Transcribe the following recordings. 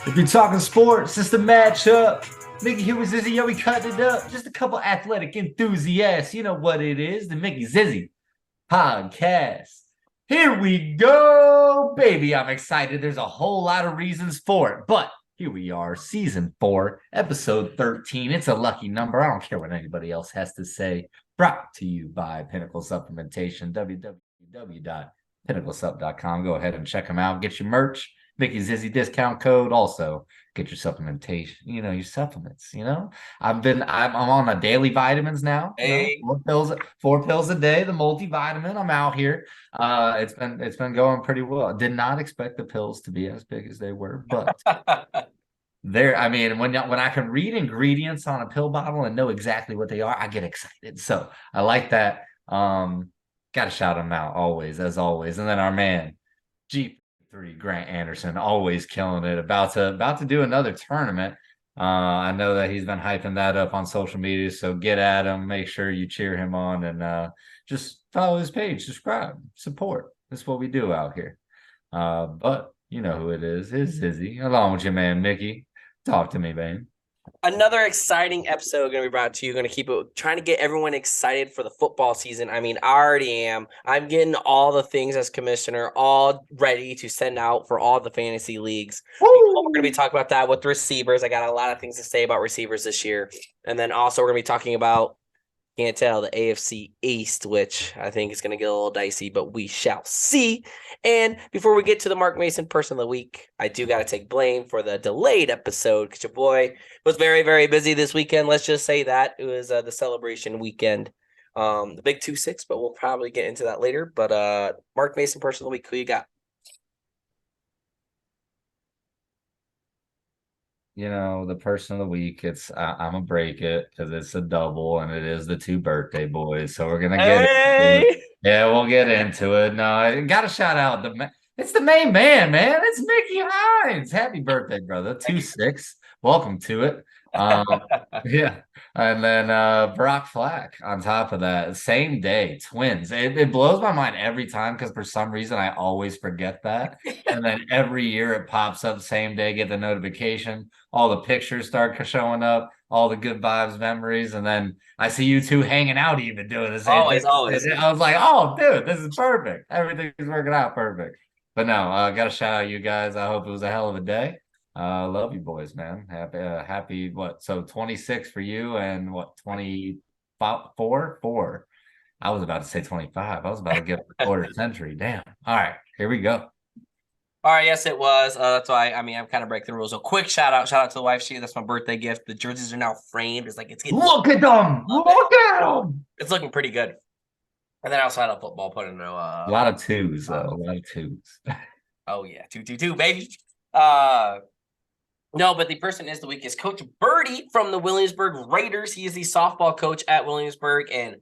If you're talking sports, it's the matchup. Mickey here with Zizzy. Yo, we cutting it up. Just a couple athletic enthusiasts. You know what it is. The Mickey Zizzy podcast. Here we go, baby. I'm excited. There's a whole lot of reasons for it. But here we are, season 4, episode 13. It's a lucky number. I don't care what anybody else has to say. Brought to you by Pinnacle Supplementation, www.pinnaclesup.com. Go ahead and check them out. Get your merch. Mickey Zizzy discount code. Also, get your supplementation, your supplements, I'm on a daily vitamins now. Hey, 4 pills a day, the multivitamin. I'm out here. It's been going pretty well. Did not expect the pills to be as big as they were, but I mean, when I can read ingredients on a pill bottle and know exactly what they are, I get excited. So I like that. Gotta shout them out always, as always. And then our man, G3 Grant Anderson, always killing it. About to do another tournament. I know that he's been hyping that up on social media. So get at him. Make sure you cheer him on and just follow his page, subscribe, support. That's what we do out here. But you know who it is. It's Zizzy, along with your man Mickey. Talk to me, man. another exciting episode going to be brought to you. Going to keep it trying to get everyone excited for the football season. I mean, I already am. I'm getting all the things as commissioner, all ready to send out for all the fantasy leagues. We're going to be talking about that with receivers. I got a lot of things to say about receivers this year. And then also we're going to be talking about, can't tell, the AFC East, which I think is going to get a little dicey, but we shall see. And before we get to the Mark Mason Person of the Week, I do got to take blame for the delayed episode because your boy was very, very busy this weekend. Let's just say that. It was the celebration weekend, the big 2-6, but we'll probably get into that later. But Mark Mason Person of the Week, who you got? The person of the week, I'm gonna break it because it's a double and it is the 2 birthday boys. So we're gonna get into it. Hey! Yeah, we'll get into it. No, I gotta shout out it's the main man, man. It's Mickey Hines. Happy birthday, brother. 2-6. Welcome to it. Um, yeah. And then Brock Flack on top of that, same day, twins. It blows my mind every time because for some reason I always forget that. And then every year it pops up same day, get the notification, all the pictures start showing up, all the good vibes, memories, and then I see you two hanging out even doing the same thing. Always. I was like, oh, dude, this is perfect. Everything's working out perfect. But no, gotta shout out you guys. I hope it was a hell of a day. Love you boys, man. Happy what? So 26 for you and what, 24? 4. I was about to say 25. I was about to get a quarter century. Damn. All right, here we go. All right, yes, it was. That's why I'm kind of breaking the rules. So quick shout out to the wife. That's my birthday gift. The jerseys are now framed. It's getting Look at them. Look at them. It's looking pretty good. And then I also had a football put in a lot of twos though. A lot of twos. Oh yeah, 2 baby. No, but the person is the week is Coach Birdie from the Williamsburg Raiders. He is the softball coach at Williamsburg. And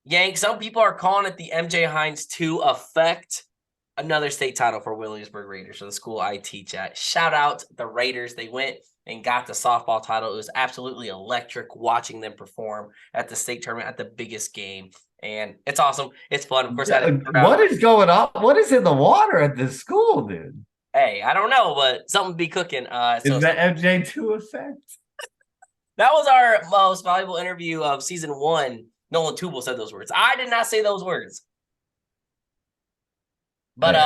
Yank, some people are calling it the MJ Hines 2 effect. Another state title for Williamsburg Raiders, for the school I teach at. Shout out the Raiders. They went and got the softball title. It was absolutely electric watching them perform at the state tournament at the biggest game. And it's awesome. It's fun. Of course, what is going on? What is in the water at this school, dude? Hey, I don't know, but something be cooking. Is that MJ2 effect? That was our most valuable interview of season 1. Nolan Tubal said those words. I did not say those words. But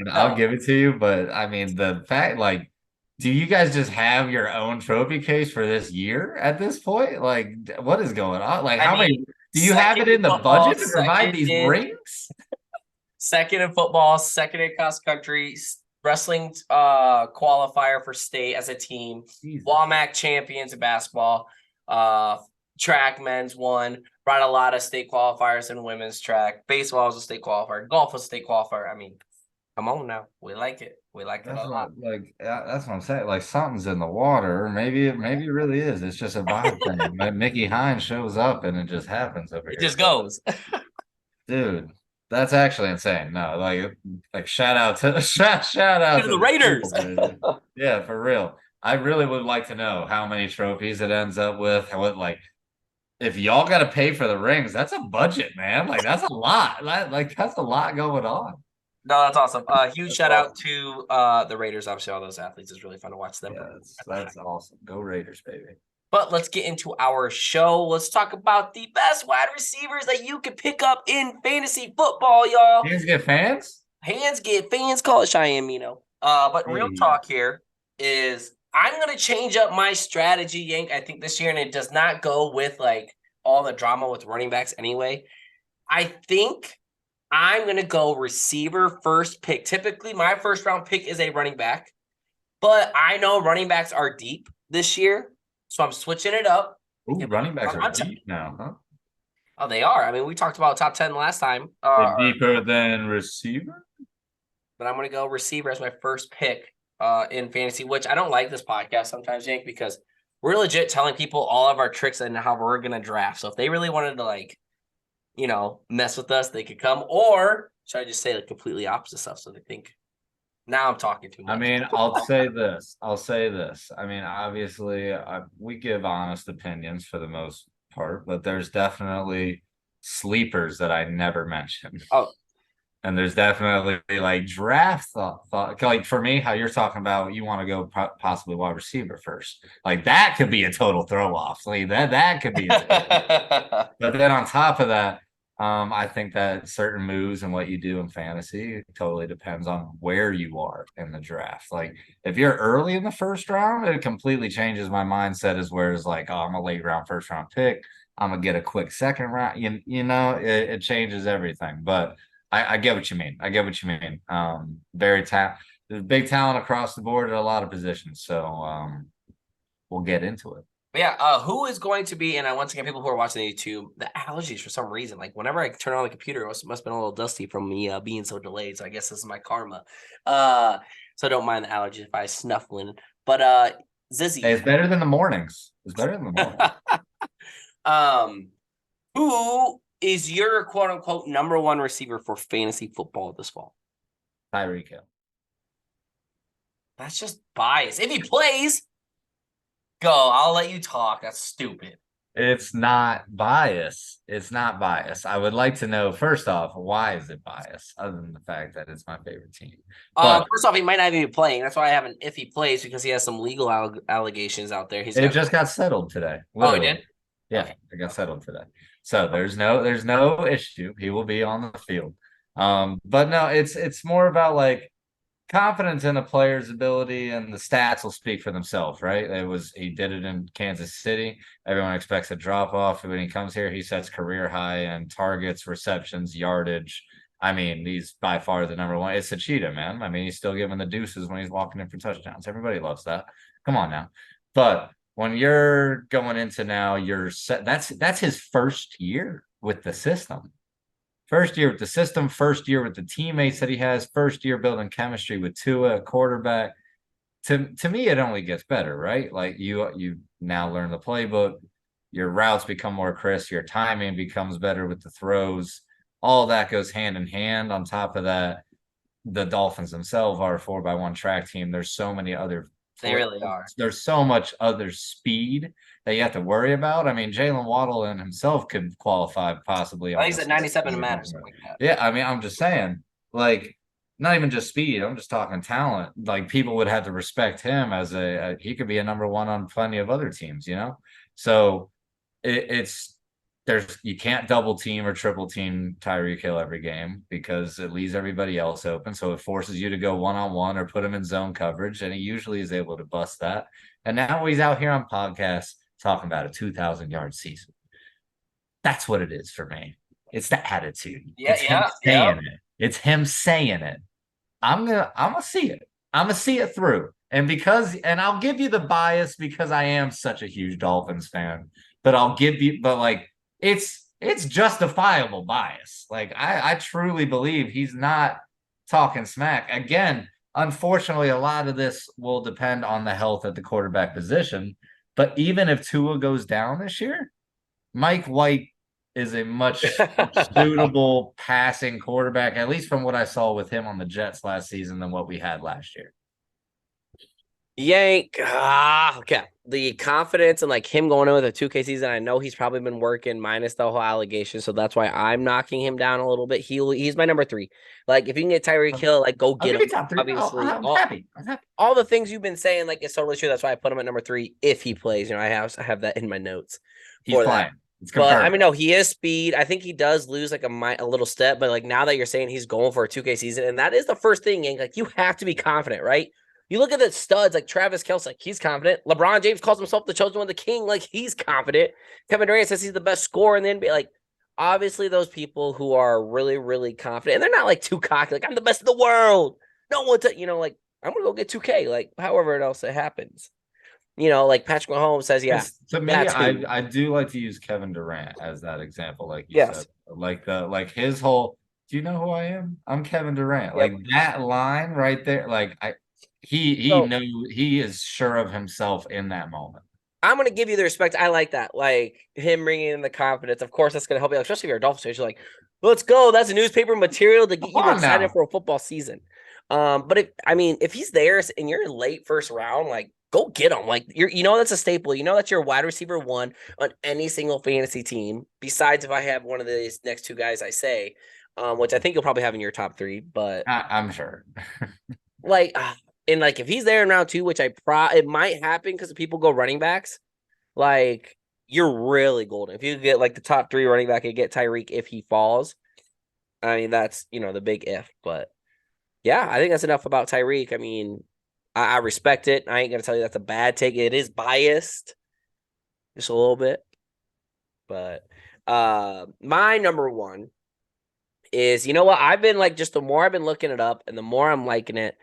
I'll give it to you. But I mean, the fact, do you guys just have your own trophy case for this year at this point? Like, what is going on? Like, how many do you have it in the budget to provide these rings? Second in football, second in cross country, wrestling qualifier for state as a team, WAMAC champions in basketball, track men's won, brought a lot of state qualifiers in women's track. Baseball was a state qualifier. Golf was a state qualifier. I mean, come on now. We like it. We like it a lot. That's what I'm saying. Like, something's in the water. Maybe it really is. It's just a vibe thing. Mickey Hines shows up and it just happens over here. It just goes. Dude, that's actually insane. No, like shout out to the Raiders. Yeah, for real. I really would like to know how many trophies it ends up with. If y'all got to pay for the rings, that's a budget, man. Like, that's a lot. That's a lot going on. No, that's awesome. Huge That's shout awesome. out to the Raiders. Obviously, all those athletes. It's really fun to watch them Yeah, perform at the high. that's awesome. Go Raiders, baby. But let's get into our show. Let's talk about the best wide receivers that you can pick up in fantasy football, y'all. Fans get fans? Hands get fans, call it Cheyenne Mino. But real Hey. talk here is I'm gonna change up my strategy, Yank. I think this year, and it does not go with like all the drama with running backs anyway. I think I'm gonna go receiver first pick. Typically, my first round pick is a running back, but I know running backs are deep this year, so I'm switching it up. Ooh, running backs are I'm deep now, huh? Oh, they are. I mean, we talked about top 10 last time. They're deeper than receiver? But I'm going to go receiver as my first pick in fantasy, which I don't like this podcast sometimes, Yank, because we're legit telling people all of our tricks and how we're going to draft. So if they really wanted to, like, mess with us, they could come. Or should I just say like completely opposite stuff so they think now I'm talking too much? I mean, I'll say this. I mean, obviously, we give honest opinions for the most part, but there's definitely sleepers that I never mentioned. Oh, And there's definitely like draft thought. Like for me, how you're talking about, you want to go possibly wide receiver first. Like that could be a total throw off. Like that could be a total. But then on top of that, I think that certain moves and what you do in fantasy totally depends on where you are in the draft. Like if you're early in the first round, it completely changes my mindset. As where it's like, oh, I'm a late round first round pick. I'm gonna get a quick second round. It changes everything. But I get what you mean. I get what you mean. There's big talent across the board at a lot of positions. So we'll get into it. But yeah, who is going to be, and once again, people who are watching the YouTube, the allergies for some reason, like whenever I turn on the computer, it must have been a little dusty from me being so delayed. So I guess this is my karma. So don't mind the allergies if I snuffling. But Zizzy. Hey, it's better than the mornings. It's better than the mornings. Who is your quote unquote number one receiver for fantasy football this fall? Tyreek Hill. That's just bias. If he plays, go. I'll let you talk. That's stupid. It's not bias. It's not bias. I would like to know, first off, why is it bias, other than the fact that it's my favorite team? But First off, he might not even be playing. That's why I haven't. If he plays, because he has some legal allegations out there. it just got settled today. Oh, it did? Yeah, Okay. it got settled today. So there's no issue. He will be on the field. But no, it's more about like confidence in a player's ability, and the stats will speak for themselves, right? He did it in Kansas City. Everyone expects a drop off. When he comes here, he sets career high in targets, receptions, yardage. I mean, he's by far the number one. It's a cheetah, man. I mean, he's still giving the deuces when he's walking in for touchdowns. Everybody loves that. Come on now. But when you're going into now, you're set. That's his first year with the system. First year with the system, first year with the teammates that he has, first year building chemistry with Tua, quarterback. To me, it only gets better, right? Like you now learn the playbook, your routes become more crisp, your timing becomes better with the throws. All that goes hand in hand. On top of that, the Dolphins themselves are a 4x1 track team. There's so many other They really are. There's so much other speed that you have to worry about. I mean, Jalen Waddle in himself could qualify possibly. I think he's at 97 to matter. Something like that. Yeah, I mean, I'm just saying, like, not even just speed. I'm just talking talent. Like, people would have to respect him as he could be a number one on plenty of other teams, So it's you can't double team or triple team Tyreek Hill every game because it leaves everybody else open. So it forces you to go one-on-one or put him in zone coverage. And he usually is able to bust that. And now he's out here on podcasts talking about a 2,000-yard season. That's what it is for me. It's the attitude. It's him saying it. It's him saying it. I'm gonna see it. I'm gonna see it through. And I'll give you the bias because I am such a huge Dolphins fan. But it's justifiable bias. Like I truly believe he's not talking smack. Again, unfortunately, a lot of this will depend on the health at the quarterback position. But even if Tua goes down this year, Mike White is a much suitable passing quarterback, at least from what I saw with him on the Jets last season than what we had last year. Yank. Okay. the confidence and like him going in with a 2K season, I know he's probably been working minus the whole allegation, so that's why I'm knocking him down a little bit. He's my number 3. Like if you can get Tyreek Hill, like go I'll get give him. you top 3. Obviously, I'm happy. I'm happy. all the things you've been saying, like it's totally true. That's why I put him at number 3 if he plays. I have that in my notes He's for that. playing. It's But I confirmed. mean, no, he is speed. I think he does lose like a little step, but like now that you're saying he's going for a 2K season, and that is the first thing, Yank. Like you have to be confident, right? You look at the studs like Travis Kelce, like he's confident. LeBron James calls himself the chosen one, the king, like he's confident. Kevin Durant says he's the best scorer in the NBA. Like obviously, those people who are really, really confident, and they're not like too cocky, like I'm the best in the world. No one to, like I'm gonna go get 2K, like however else it happens. Like Patrick Mahomes says, yeah, To me, that too. I do like to use Kevin Durant as that example, like you said. Yes. Like his whole, do you know who I am? I'm Kevin Durant. Yep. Like that line right there, like he So knew, he is sure of himself in that moment. I'm gonna give you the respect. I like that, like him bringing in the confidence. Of course, that's gonna help you, especially if you're a Dolphins fan. You're like, let's go. That's a newspaper material to get Come you on excited now. for a football season. But if he's there and you're in late first round, like go get him. Like that's a staple. That's your wide receiver 1 on any single fantasy team. Besides, if I have one of these next 2 guys, I say, which I think you'll probably have in your top 3, but I'm sure. like. And like if he's there in round 2, which it might happen because people go running backs, like you're really golden. If you get like the top 3 running back and get Tyreek if he falls, I mean that's the big if. But yeah, I think that's enough about Tyreek. I mean, I respect it. I ain't gonna tell you that's a bad take. It is biased, just a little bit. But my number 1 is what I've been like. Just the more I've been looking it up, and the more I'm liking it,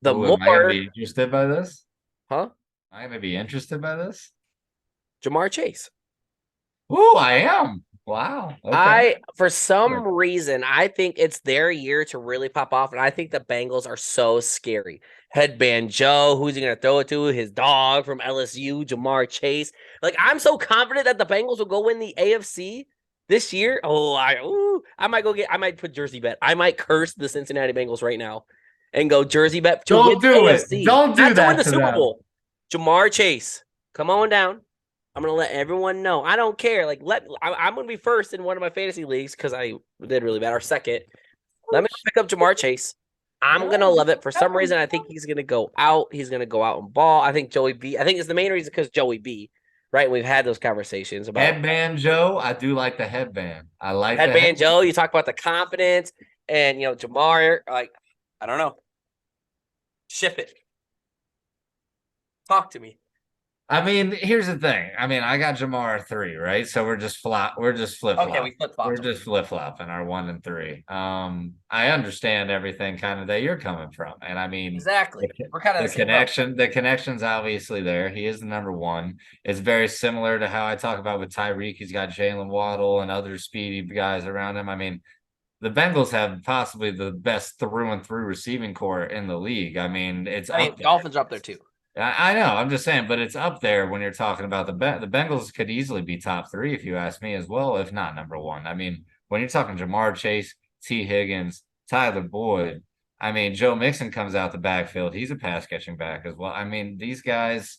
the Ooh, am I gonna more, be interested by this? huh? Am I gonna be interested by this? Jamar Chase. Ooh, I am. Wow. Okay. For some reason, I think it's their year to really pop off, and I think the Bengals are so scary. Headband Joe, who's he gonna throw it to? His dog from LSU, Jamar Chase. Like, I'm so confident that the Bengals will go win the AFC this year. Oh, I might put jersey bet. I might curse the Cincinnati Bengals right now and go jersey bet to win Don't the do it. AFC, Don't do not to win that the to Super them. Bowl. Jamar Chase, come on down. I'm gonna let everyone know. I don't care. Like, I'm gonna be first in one of my fantasy leagues because I did really bad. Or second. Let me pick up Jamar Chase. I'm gonna love it. For some reason, I think he's gonna go out. He's gonna go out and ball. I think Joey B. I think it's the main reason because Joey B. Right? We've had those conversations about Headband Joe. I do like the headband. I like the headband headband. Joe. You talk about the confidence and Jamar. Like, I don't know. Ship it. Talk to me. I mean, here's the thing. I mean, I got Jamar 3, right? So we're just flip Okay, flop. we flip We're flopped. just flip flopping our 1 and 3. I understand everything kind of that you're coming from, and I mean, Exactly. We're kind of the the same boat. the connection's obviously there. He is the number 1. It's very similar to how I talk about with Tyreek. He's got Jalen Waddle and other speedy guys around him. I mean, the Bengals have possibly the best through and through receiving core in the league. I mean, it's up there. Dolphins are up there too. I know. I'm just saying, but it's up there when you're talking about the Bengals could easily be top 3 if you ask me as well, if not number 1. I mean, when you're talking Jamar Chase, T. Higgins, Tyler Boyd, I mean, Joe Mixon comes out the backfield. He's a pass catching back as well. I mean, these guys,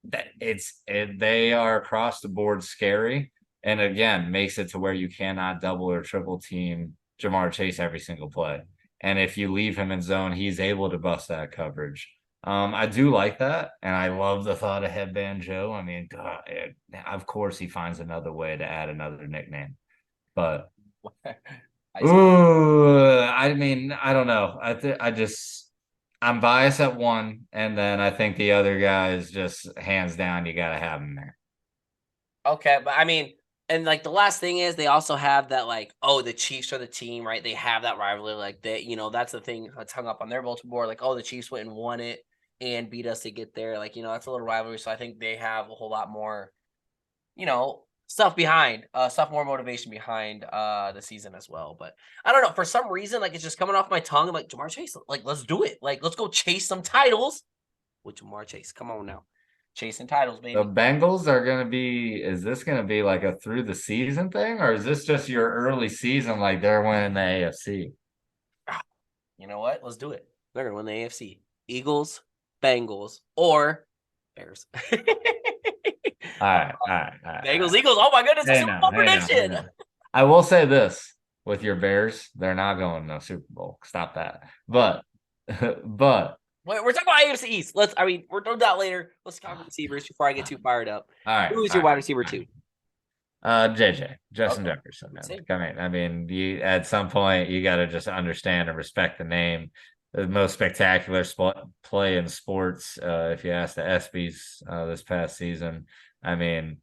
they are across the board scary, and again, makes it to where you cannot double or triple team Jamar Chase every single play. And if you leave him in zone, he's able to bust that coverage. I do like that, and I love the thought of Headband Joe. I mean, God, of course he finds another way to add another nickname, but I mean, I don't know. I'm biased at 1, and then I think the other guys just hands down you got to have them there. Okay, but I mean, and like the last thing is they also have that like, oh, the Chiefs are the team, right? They have that rivalry, like that's the thing that's hung up on their bulletin board. Like, oh, the Chiefs went and won it and beat us to get there. Like, that's a little rivalry. So I think they have a whole lot more, stuff behind, stuff more motivation behind the season as well. But I don't know. For some reason, like it's just coming off my tongue. I'm like, Jamar Chase, like, let's do it. Like, let's go chase some titles with Jamar Chase. Come on now. Chasing titles, baby. The Bengals are going to be, is this going to be like a through the season thing, or is this just your early season, like they're winning the AFC? You know what? Let's do it. They're going to win the AFC. Eagles, Bengals, or Bears. All right, all right, all right. Bengals, Eagles. Oh my goodness, a Hey Super now, Bowl hey now, hey prediction. now. I will say this with your Bears, they're not going to Super Bowl. Stop that. But, but, We're talking about AFC East. We're doing that later. Let's talk receivers before I get too fired up. all right, Who is all your right, wide receiver all right. two? JJ, Justin Okay. Jefferson, man. Same. I mean, you at some point you got to just understand and respect the name. The most spectacular play in sports, if you ask the ESPYS this past season. I mean,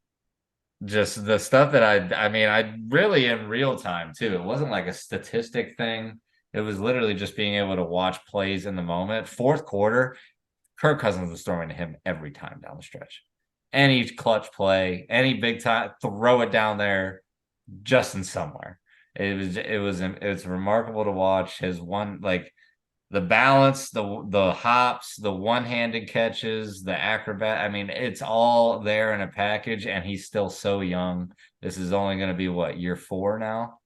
just the stuff that I really in real time too. It wasn't like a statistic thing. It was literally just being able to watch plays in the moment. Fourth quarter, Kirk Cousins was throwing to him every time down the stretch. Any clutch play, any big time, throw it down there, Justin somewhere. It's remarkable to watch his one like the balance, the hops, the one-handed catches, the acrobat. I mean, it's all there in a package, and he's still so young. This is only going to be what, year 4 now?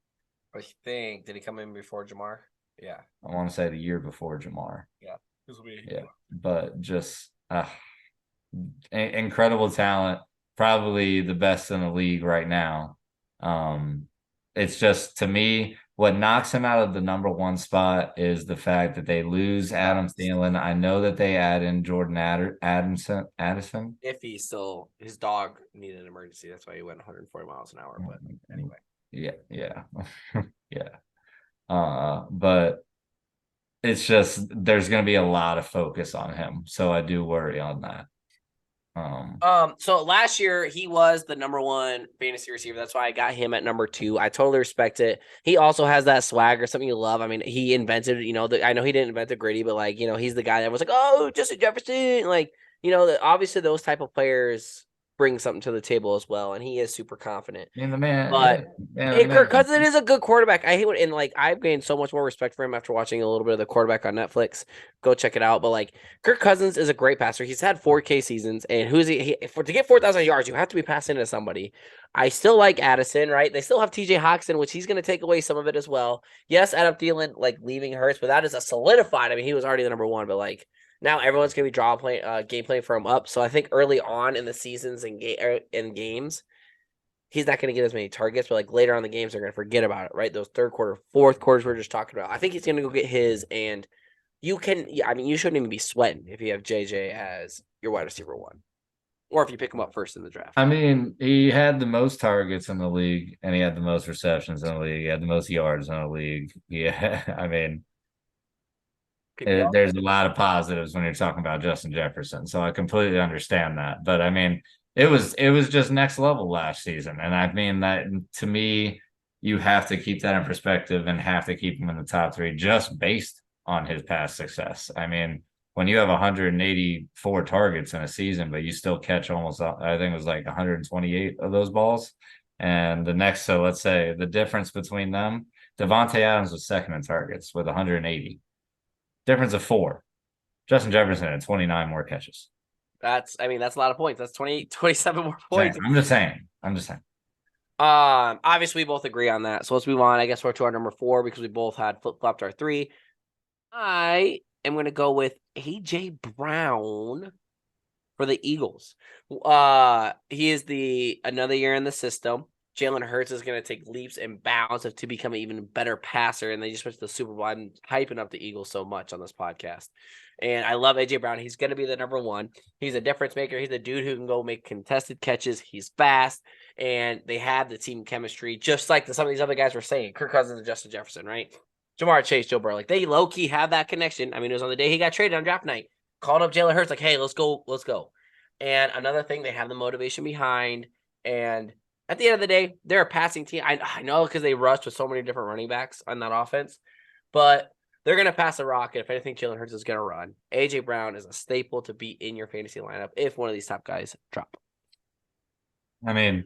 I think. Did he come in before Jamar? Yeah. I want to say the year before Jamar. Yeah. This will be. Yeah, but just incredible talent, probably the best in the league right now. It's just to me, what knocks him out of the number 1 spot is the fact that they lose Adam Thielen. I know that they add in Jordan Addison. If he's still, his dog needed an emergency, that's why he went 140 miles an hour. But anyway, yeah, yeah. But it's just there's going to be a lot of focus on him, so I do worry on that. So last year he was the number 1 fantasy receiver. That's why I got him at number 2. I totally respect it. He also has that swagger, something you love. I mean, he invented, I know he didn't invent the gritty, but he's the guy that was like, oh, Justin Jefferson. Obviously those type of players bring something to the table as well, and he is super confident. I mean, the man, But yeah, Kirk Cousins is a good quarterback. I hate I've gained so much more respect for him after watching a little bit of the quarterback on Netflix. Go check it out. But Kirk Cousins is a great passer. He's had 4K seasons, and to get 4,000 yards, you have to be passing to somebody. I still like Addison, right? They still have TJ Hawkinson, which he's going to take away some of it as well. Yes, Adam Thielen leaving hurts, but that is a solidified. I mean, he was already the number 1, but now everyone's going to be game playing for him up. So I think early on in the seasons and games, he's not going to get as many targets, but later on in the games, they're going to forget about it, right? Those third quarter, fourth quarters we're just talking about. I think he's going to go get his, and you shouldn't even be sweating if you have JJ as your wide receiver 1, or if you pick him up first in the draft. I mean, he had the most targets in the league, and he had the most receptions in the league. He had the most yards in the league. Yeah, I mean, there's a lot of positives when you're talking about Justin Jefferson, so I completely understand that. But I mean, it was just next level last season, and I mean that to me, you have to keep that in perspective and have to keep him in the top 3 just based on his past success. I mean, when you have 184 targets in a season, but you still catch almost, I think it was 128 of those balls, and so let's say the difference between them, Devontae Adams was second in targets with 180. Difference of 4. Justin Jefferson had 29 more catches. That's a lot of points. That's 27 more points. I'm just saying. Obviously we both agree on that. So let's move on. I guess we're to our number 4 because we both had flip-flopped our 3. I am going to go with AJ Brown for the Eagles. He is another year in the system. Jalen Hurts is going to take leaps and bounds to become an even better passer, and they just went to the Super Bowl. I'm hyping up the Eagles so much on this podcast, and I love A.J. Brown. He's going to be the number 1. He's a difference maker. He's a dude who can go make contested catches. He's fast, and they have the team chemistry, just like some of these other guys were saying, Kirk Cousins and Justin Jefferson, right? Jamar Chase, Joe Burrow. They low-key have that connection. I mean, it was on the day he got traded on draft night. Called up Jalen Hurts, hey, let's go. And another thing, they have the motivation behind, and at the end of the day, they're a passing team. I know because they rushed with so many different running backs on that offense, but they're going to pass the rock. And if anything, Jalen Hurts is going to run. A.J. Brown is a staple to be in your fantasy lineup if one of these top guys drop. I mean,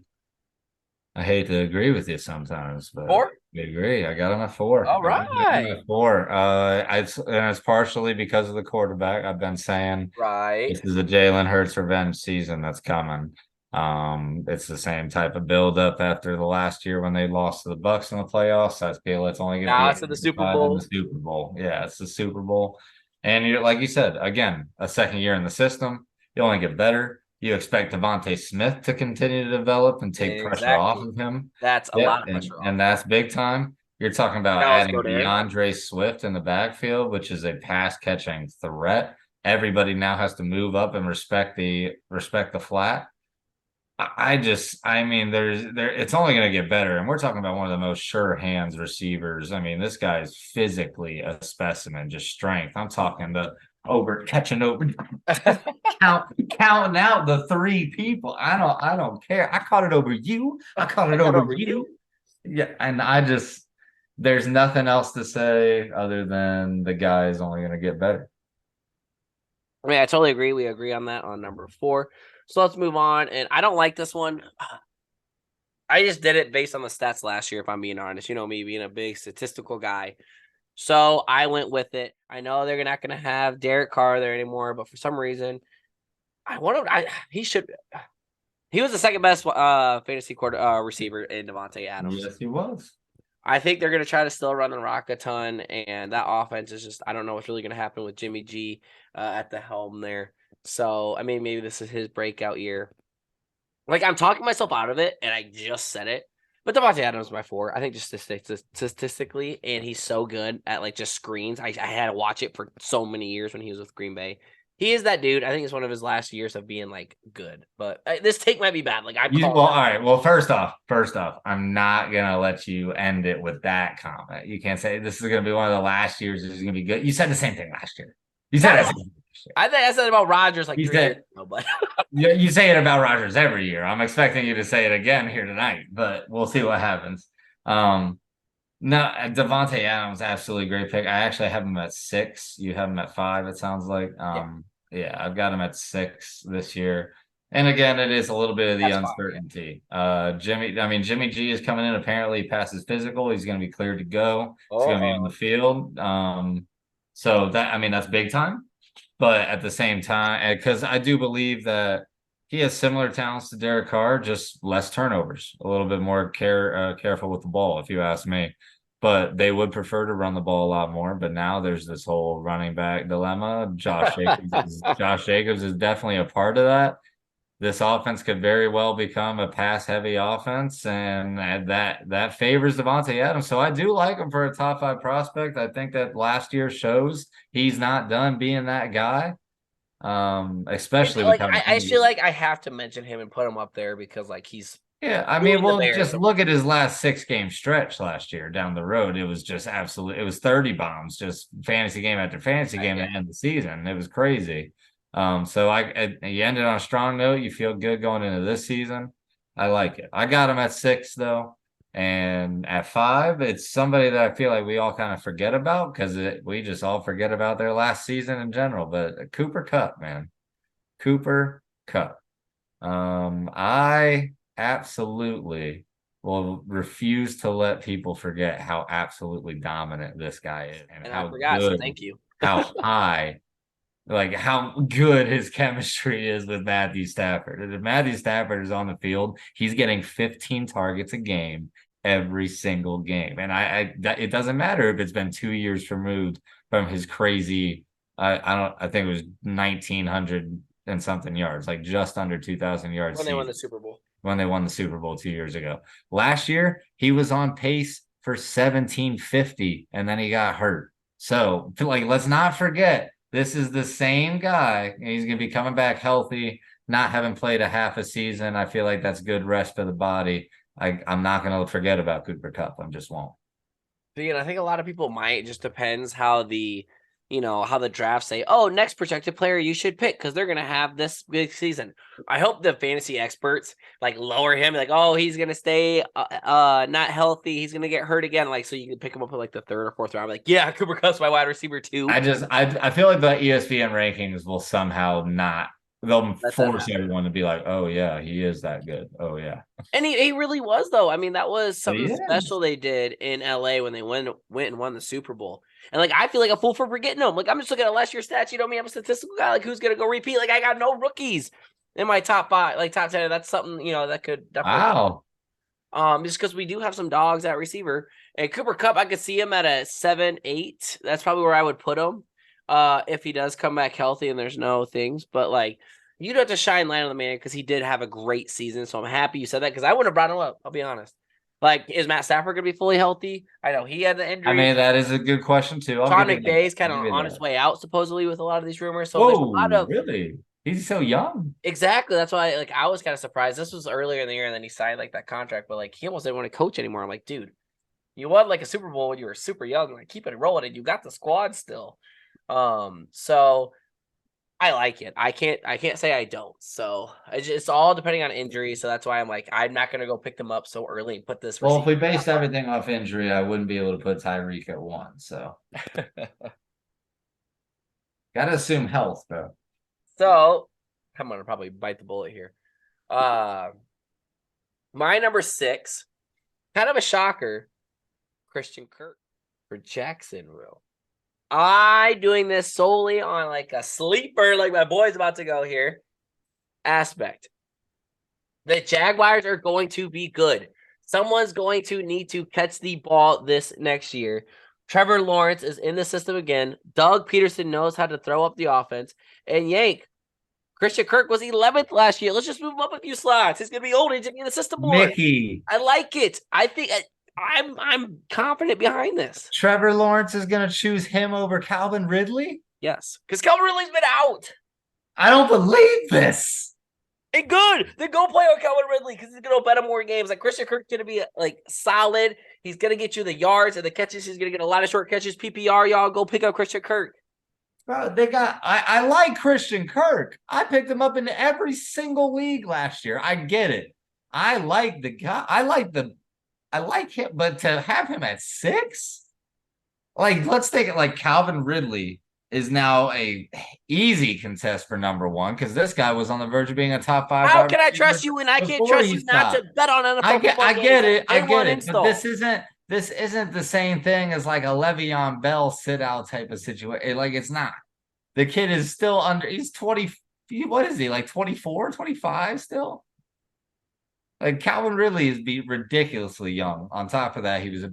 I hate to agree with you sometimes, but 4? I agree. I got him at 4. All right. At 4. And it's partially because of the quarterback. I've been saying this is a Jalen Hurts revenge season that's coming. It's the same type of buildup after the last year when they lost to the Bucks in the playoffs. I feel it's only going to be it's the Super Bowl. the Super Bowl. Yeah, it's the Super Bowl. And you're like you said, again, a second year in the system. You only get better. You expect Devontae Smith to continue to develop and take pressure off Exactly. of him. That's a Yeah, lot of pressure off. and that's big time. You're talking about Dallas adding Goddard. DeAndre Swift in the backfield, which is a pass catching threat. Everybody now has to move up and respect the flat. I mean, it's only going to get better. And we're talking about one of the most sure hands receivers. I mean, this guy's physically a specimen, just strength. I'm talking the catching over, counting out the three people. I don't care. I caught it over you. I caught it over Over you. you. Yeah. And there's nothing else to say other than the guy is only going to get better. I mean, I totally agree. We agree on that on number 4. So let's move on. And I don't like this one. I just did it based on the stats last year, if I'm being honest. You know me being a big statistical guy. So I went with it. I know they're not going to have Derek Carr there anymore, but for some reason, he should. He was the second best fantasy receiver in Devontae Adams. Yes, he was. I think they're going to try to still run the rock a ton, and that offense is just, I don't know what's really going to happen with Jimmy G at the helm there. So, I mean, maybe this is his breakout year. Like, I'm talking myself out of it, and I just said it. But Devontae Adams is my 4. I think just statistically, and he's so good at, like, just screens. I had to watch it for so many years when he was with Green Bay. He is that dude. I think it's one of his last years of being, like, good. But this take might be bad. Like, All right. Well, first off, I'm not gonna let you end it with that comment. You can't say this is gonna be one of the last years. This is gonna be good. You said the same thing last year. You said that. I think I said about Rodgers like You 3 years ago, but you say it about Rodgers every year. I'm expecting you to say it again here tonight, but we'll see what happens. No, Devontae Adams, absolutely great pick. I actually have him at 6. You have him at 5. It sounds like. Yeah, I've got him at 6 this year. And again, it is a little bit of the uncertainty. Jimmy G is coming in. Apparently, he passes physical. He's going to be cleared to go. He's going to be on the field. So that's big time. But at the same time, because I do believe that he has similar talents to Derek Carr, just less turnovers, a little bit more careful with the ball, if you ask me. But they would prefer to run the ball a lot more. But now there's this whole running back dilemma. Josh Jacobs is definitely a part of that. This offense could very well become a pass-heavy offense, and that favors Devontae Adams. So I do like him for a top 5 prospect. I think that last year shows he's not done being that guy. Especially like I feel like I have to mention him and put him up there because like he's just look at his last 6-game stretch last year down the road. It was just it was 30 bombs, just fantasy game after fantasy game at the end of the season. It was crazy. So you ended on a strong note. You feel good going into this season. I like it. I got him at 6 though. And at 5, it's somebody that I feel like we all kind of forget about because we just all forget about their last season in general. But Cooper Kupp, man. Cooper Kupp. I absolutely will refuse to let people forget how absolutely dominant this guy is and how I forgot, good, so thank you. how high, like how good his chemistry is with Matthew Stafford. And if Matthew Stafford is on the field, he's getting 15 targets a game every single game. And it doesn't matter if it's been 2 years removed from his crazy, I think it was 1,900 and something yards, like just under 2,000 yards. When they won the Super Bowl. When they won the Super Bowl 2 years ago. Last year, he was on pace for 1,750, and then he got hurt. So, like, let's not forget, this is the same guy, and he's going to be coming back healthy, not having played a half a season. I feel like that's good rest for the body. I'm not going to forget about Cooper Kupp. I just won't. I think a lot of people might. Just depends how the draft say, oh, next projected player you should pick because they're going to have this big season. I hope the fantasy experts like lower him, like, oh, he's going to stay not healthy. He's going to get hurt again. Like, so you can pick him up in like the 3rd or 4th round. Like, yeah, Cooper Kupp's my wide receiver too. I feel like the ESPN rankings will somehow not. They'll force everyone to be like, oh, yeah, he is that good. Oh, yeah. And he really was, though. I mean, that was something special they did in LA when they went and won the Super Bowl. And, like, I feel like a fool for forgetting them. Like, I'm just looking at last year's stats. You know me, I'm a statistical guy. Like, who's going to go repeat? Like, I got no rookies in my top 5, like top 10. That's something, that could definitely. Wow. Just because we do have some dogs at receiver. And Cooper Kupp, I could see him at a 7, 8. That's probably where I would put him if he does come back healthy and there's no things. But, like, You don't have to shine light on the man because he did have a great season. So I'm happy you said that because I wouldn't have brought him up. I'll be honest. Like, is Matt Stafford going to be fully healthy? I know he had the I injury. mean, that is a good question too. I'll Sean give you that. McVay's kind I'll of give you on his that. way out, supposedly, with a lot of these rumors. So there's a lot Whoa, of really? He's so young. exactly. That's why, like, I was kind of surprised. This was earlier in the year, and then he signed like that contract, but like he almost didn't want to coach anymore. I'm like, dude, you won like a Super Bowl when you were super young. Like, keep it rolling, and you got the squad still. So I like it. I can't say I don't. So it's all depending on injury. So that's why I'm like, I'm not gonna go pick them up so early and put this Well, if receiver. we based everything off injury, I wouldn't be able to put Tyreek at 1. So gotta assume health, though. So I'm gonna probably bite the bullet here. Uh, my number 6, kind of a shocker, Christian Kirk for Jacksonville. I doing this solely on like a sleeper, like my boy's about to go here. Aspect. The Jaguars are going to be good. Someone's going to need to catch the ball this next year. Trevor Lawrence is in the system again. Doug Peterson knows how to throw up the offense. And Yank, Christian Kirk was 11th last year. Let's just move him up a few slots. He's going to be older. He's going to be in the system more. Mickey. I like it. I think I'm confident behind this. Trevor Lawrence is going to choose him over Calvin Ridley? Yes. Because Calvin Ridley's been out. I don't believe this. And good. Then go play on Calvin Ridley because he's going to bet him more games. Like, Christian Kirk's going to be like solid. He's going to get you the yards and the catches. He's going to get a lot of short catches. PPR, y'all go pick up Christian Kirk. Bro, I like Christian Kirk. I picked him up in every single league last year. I get it. I like the guy. I like him, but to have him at 6? Like, let's take it like Calvin Ridley is now a easy contest for number 1 because this guy was on the verge of being a top 5 How wide can I receiver trust you when I can't before trust he you not to stopped. bet on NFL football I games? get it. I Day get one it. install. But this isn't the same thing as like a Le'Veon Bell sit out type of situation. Like, it's not. The kid is still under, he's 20. What is he, like 24, 25 still? Like, Calvin Ridley is ridiculously young. On top of that, he was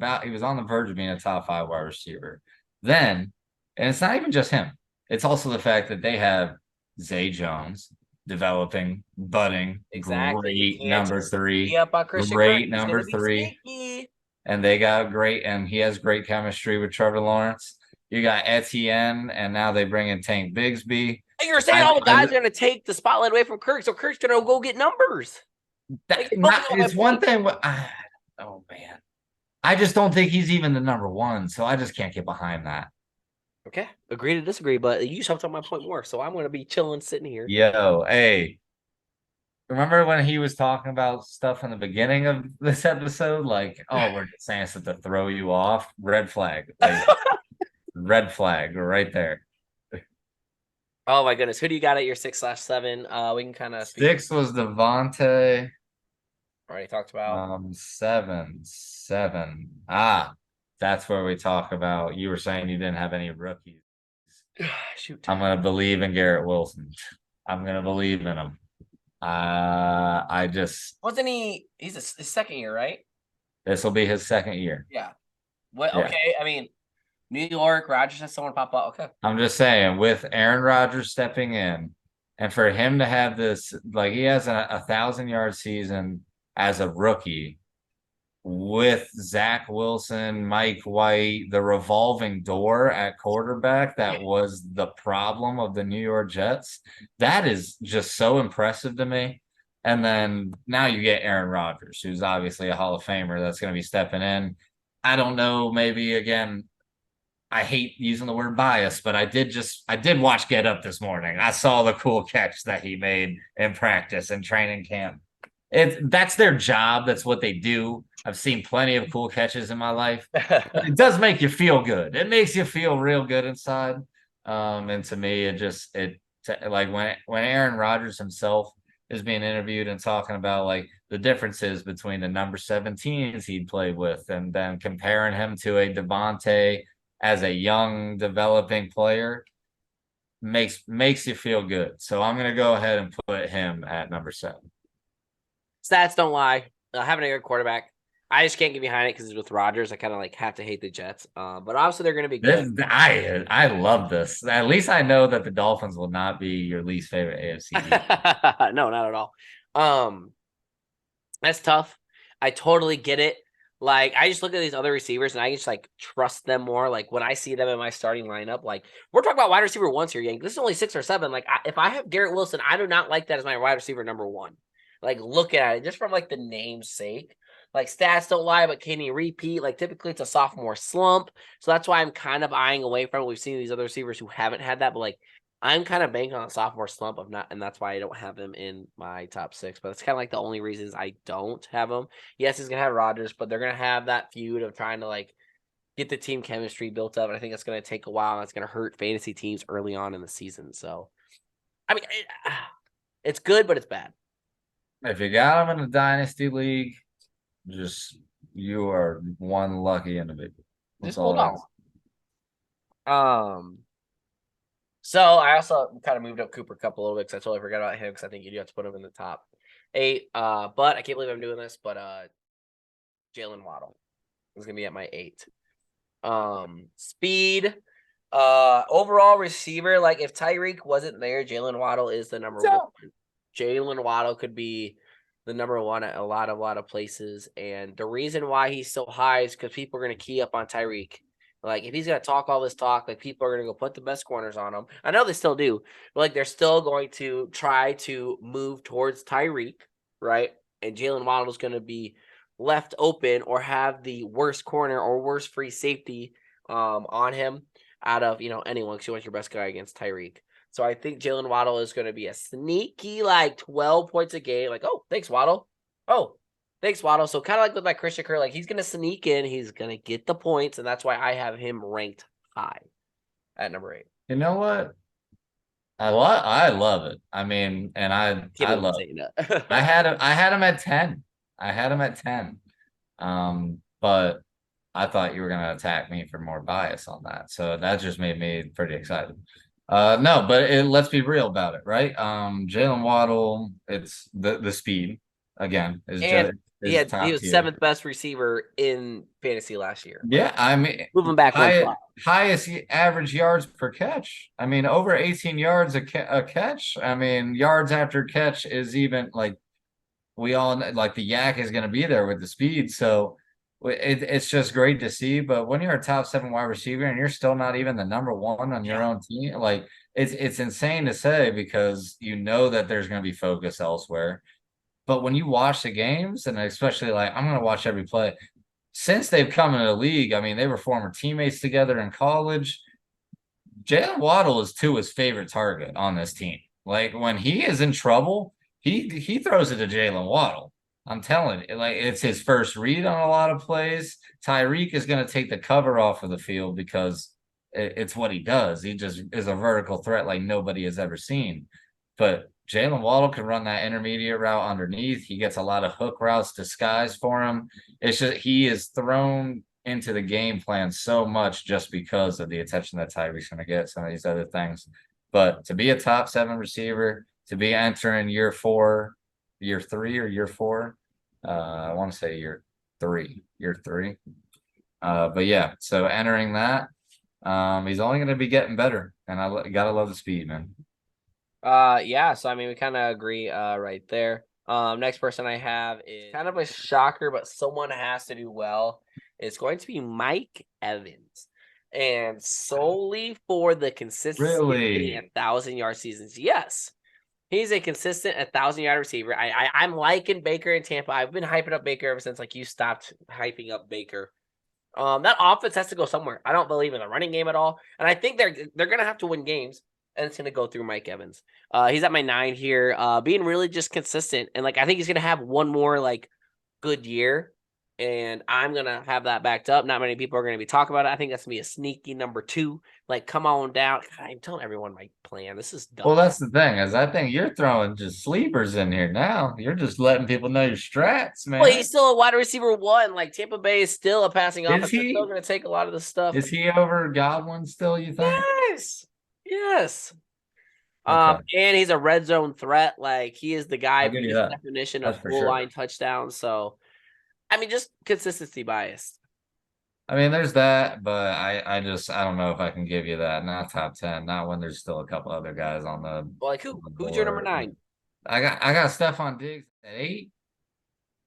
on the verge of being a top 5 wide receiver. Then, and it's not even just him. It's also the fact that they have Zay Jones developing, budding, Exactly. great number 3, Up on Christian great Kirk. number 3. And they got and he has great chemistry with Trevor Lawrence. You got Etienne, and now they bring in Tank Bigsby. And you're saying all the guys are going to take the spotlight away from Kirk, so Kirk's going to go get numbers. It's one thing. Oh man, I just don't think he's even the number 1, so I just can't get behind that. Okay, agree to disagree, but you jumped on my point more, so I'm going to be chilling, sitting here. Yo, hey, remember when he was talking about stuff in the beginning of this episode? Like, oh, we're just saying stuff to throw you off. Red flag. Like, red flag right there. Oh my goodness, who do you got at your 6/7? We can kind of 6 was Devontae. Already talked about 7. That's where we talk about. You were saying you didn't have any rookies. Shoot, I'm gonna believe in Garrett Wilson. I'm gonna believe in him. I just wasn't he? He's his second year, right? This will be his second year. Yeah. What? Yeah. Okay, I mean, New York, Rodgers has someone pop up. Okay. I'm just saying, with Aaron Rodgers stepping in, and for him to have this, like, he has a 1,000-yard season as a rookie with Zach Wilson, Mike White, the revolving door at quarterback that was the problem of the New York Jets. That is just so impressive to me. And then now you get Aaron Rodgers, who's obviously a Hall of Famer that's going to be stepping in. I don't know, maybe again, I hate using the word bias, but I did watch Get Up this morning. I saw the cool catch that he made in practice and training camp. That's their job. That's what they do. I've seen plenty of cool catches in my life. It does make you feel good. It makes you feel real good inside. And to me, like when Aaron Rodgers himself is being interviewed and talking about like the differences between the number 17s he'd played with, and then comparing him to a Devontae as a young developing player, makes you feel good. So I'm gonna go ahead and put him at number 7. Stats don't lie. Having a good quarterback. I just can't get behind it because it's with Rodgers. I kind of like have to hate the Jets. But obviously they're going to be This good. I love this. At least I know that the Dolphins will not be your least favorite AFC East. No, not at all. Um, that's tough. I totally get it. Like, I just look at these other receivers and I just like trust them more. Like when I see them in my starting lineup, like we're talking about wide receiver ones here, Yank. This is only 6 or 7. Like, if I have Garrett Wilson, I do not like that as my wide receiver number 1. Like, look at it just from like the name's sake. Like, stats don't lie, but can he repeat? Like, typically it's a sophomore slump, so that's why I'm kind of eyeing away from it. We've seen these other receivers who haven't had that, but like I'm kind of banking on a sophomore slump of not, and that's why I don't have him in my top 6. But it's kind of like the only reasons I don't have him. Yes, he's gonna have Rodgers, but they're gonna have that feud of trying to like get the team chemistry built up. And I think that's gonna take a while. And that's gonna hurt fantasy teams early on in the season. So, I mean, it's good, but it's bad. If you got him in a dynasty league, just you are one lucky individual. That's Just all hold I on. So I also kind of moved up Cooper Kupp a little bit because I totally forgot about him because I think you do have to put him in the top 8. But I can't believe I'm doing this. But Jalen Waddle is gonna be at my 8. Speed, overall receiver. Like if Tyreek wasn't there, Jalen Waddle is the number 1. Jalen Waddle could be the number 1 at a lot of places, and the reason why he's so high is because people are gonna key up on Tyreek. Like if he's gonna talk all this talk, like people are gonna go put the best corners on him. I know they still do, but like they're still going to try to move towards Tyreek, right? And Jalen Waddle is gonna be left open or have the worst corner or worst free safety on him out of anyone because you want your best guy against Tyreek. So I think Jalen Waddle is going to be a sneaky like 12 points a game. Like, oh, thanks, Waddle. Oh, thanks, Waddle. So kind of like with my Christian Kirk, like he's going to sneak in. He's going to get the points. And that's why I have him ranked high at number 8. You know what? I love it. I mean, and Can't I believe I'm love saying it. that. I had him at 10. I had him at 10. But I thought you were gonna attack me for more bias on that. So that just made me pretty excited. No, but let's be real about it, right? Jalen Waddle, it's the speed again is And just he is he top was tier. 7th best receiver in fantasy last year. Yeah, I mean, Moving back one spot. highest average yards per catch. I mean, over 18 yards a catch. I mean, yards after catch is even like we all like the yak is going to be there with the speed. So it's just great to see. But when you're a top 7 wide receiver and you're still not even the number 1 on your own team, like it's insane to say because you know that there's going to be focus elsewhere. But when you watch the games, and especially like I'm going to watch every play since they've come into the league. I mean, they were former teammates together in college. Jalen Waddle is his favorite target on this team. Like when he is in trouble, he throws it to Jalen Waddle. I'm telling you, like it's his first read on a lot of plays. Tyreek is going to take the cover off of the field because it's what he does. He just is a vertical threat like nobody has ever seen. But Jalen Waddle can run that intermediate route underneath. He gets a lot of hook routes disguised for him. It's just he is thrown into the game plan so much just because of the attention that Tyreek's going to get, some of these other things. But to be a top 7 receiver, to be entering year 4, year 3 or year 4, I want to say year 3. But yeah, so entering that, he's only going to be getting better, and I gotta love the speed, man. Yeah, so I mean we kind of agree right there. Next person I have is kind of a shocker, but someone has to do well. It's going to be Mike Evans. And solely for the consistency of hitting Really? 1,000-yard seasons. Yes. He's a consistent 1,000-yard receiver. I'm liking Baker in Tampa. I've been hyping up Baker ever since like you stopped hyping up Baker. That offense has to go somewhere. I don't believe in the running game at all, and I think they're gonna have to win games, and it's gonna go through Mike Evans. He's at my 9 here, being really just consistent, and like I think he's gonna have one more like good year, and I'm gonna have that backed up. Not many people are gonna be talking about it. I think that's gonna be a sneaky number 2. Like, come on down. God, I'm telling everyone my plan. This is Well, dumb. that's the thing is I think you're throwing just sleepers in here now. You're just letting people know your strats, Well, he's man. still a wide receiver 1. Like Tampa Bay is still a passing Is offense. They're still he? gonna take a lot of the stuff. Is he over Godwin still, you think? Yes. Yes. Okay. And he's a red zone threat. Like he is the guy, I'll give you biggest that. definition of That's for full sure. line touchdowns. So I mean, just consistency bias. I mean, there's that, but I don't know if I can give you that. Not top 10, not when there's still a couple other guys on Well, like the who's your number board. 9? I got Stephon Diggs at 8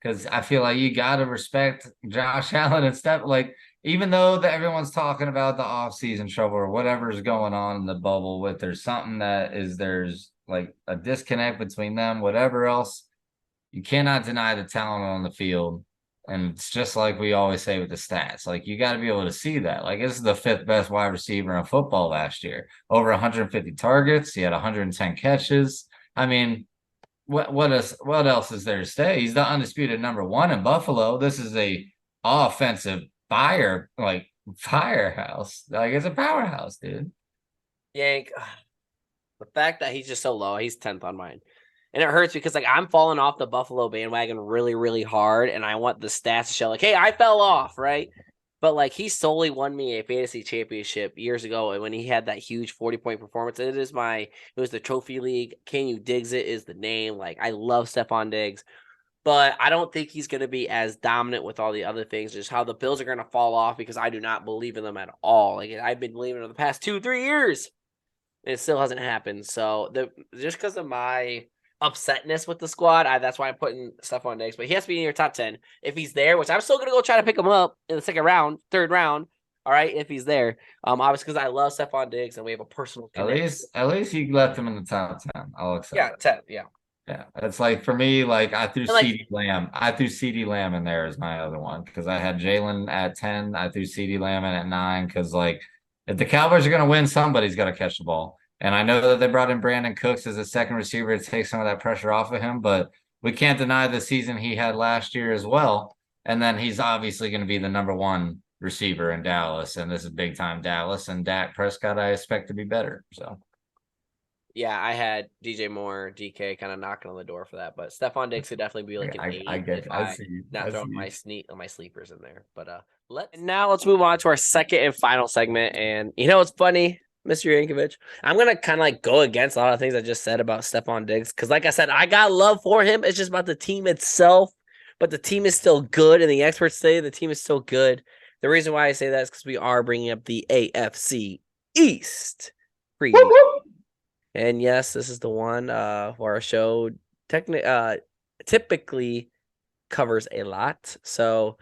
because I feel like you got to respect Josh Allen and Steph. Like, even though that everyone's talking about the offseason trouble or whatever's going on in the bubble with, there's something there's like a disconnect between them, whatever else. You cannot deny the talent on the field. And it's just like we always say with the stats. Like, you got to be able to see that. Like, this is the 5th best wide receiver in football last year. Over 150 targets. He had 110 catches. I mean, what else is there to say? He's the undisputed number 1 in Buffalo. This is a offensive firehouse. Like, it's a powerhouse, dude. Yank. The fact that he's just so low, he's 10th on mine. And it hurts because like I'm falling off the Buffalo bandwagon really, really hard, and I want the stats to show like, hey, I fell off, right? But like he solely won me a fantasy championship years ago when he had that huge 40-point performance. It was the trophy league. Can you Diggs it is the name. Like I love Stephon Diggs, but I don't think he's gonna be as dominant with all the other things, just how the Bills are gonna fall off because I do not believe in them at all. Like I've been believing in them the past 2-3 years. It still hasn't happened. So just because of my upsetness with the squad, that's why I'm putting stuff on Diggs. But he has to be in your top 10 if he's there, which I'm still gonna go try to pick him up in the second round, third round. All right, if he's there. Obviously because I love Stephon Diggs and we have a personal connection. At least you left him in the top 10. I'll accept Yeah, that. 10. Yeah. Yeah, it's like for me, like I threw And like, CD Lamb. I threw CD Lamb in there as my other one because I had Jalen at 10. I threw CD Lamb in at 9 because like if the Cowboys are gonna win, somebody's gotta catch the ball. And I know that they brought in Brandon Cooks as a second receiver to take some of that pressure off of him, but we can't deny the season he had last year as well. And then he's obviously going to be the number 1 receiver in Dallas, and this is big time Dallas. And Dak Prescott, I expect to be better. So. yeah, I had DJ Moore, DK kind of knocking on the door for that, but Stephon Diggs could definitely be like an I 8 get if I I see you. not I throwing see you. my sleepers in there. But let's move on to our second and final segment. And you know it's funny, Mr. Yankovic. I'm gonna kind of like go against a lot of things I just said about Stephon Diggs because, like I said, I got love for him. It's just about the team itself, but the team is still good, and the experts say the team is still good. The reason why I say that is because we are bringing up the AFC East preview. And yes, this is the one where our show typically covers a lot. So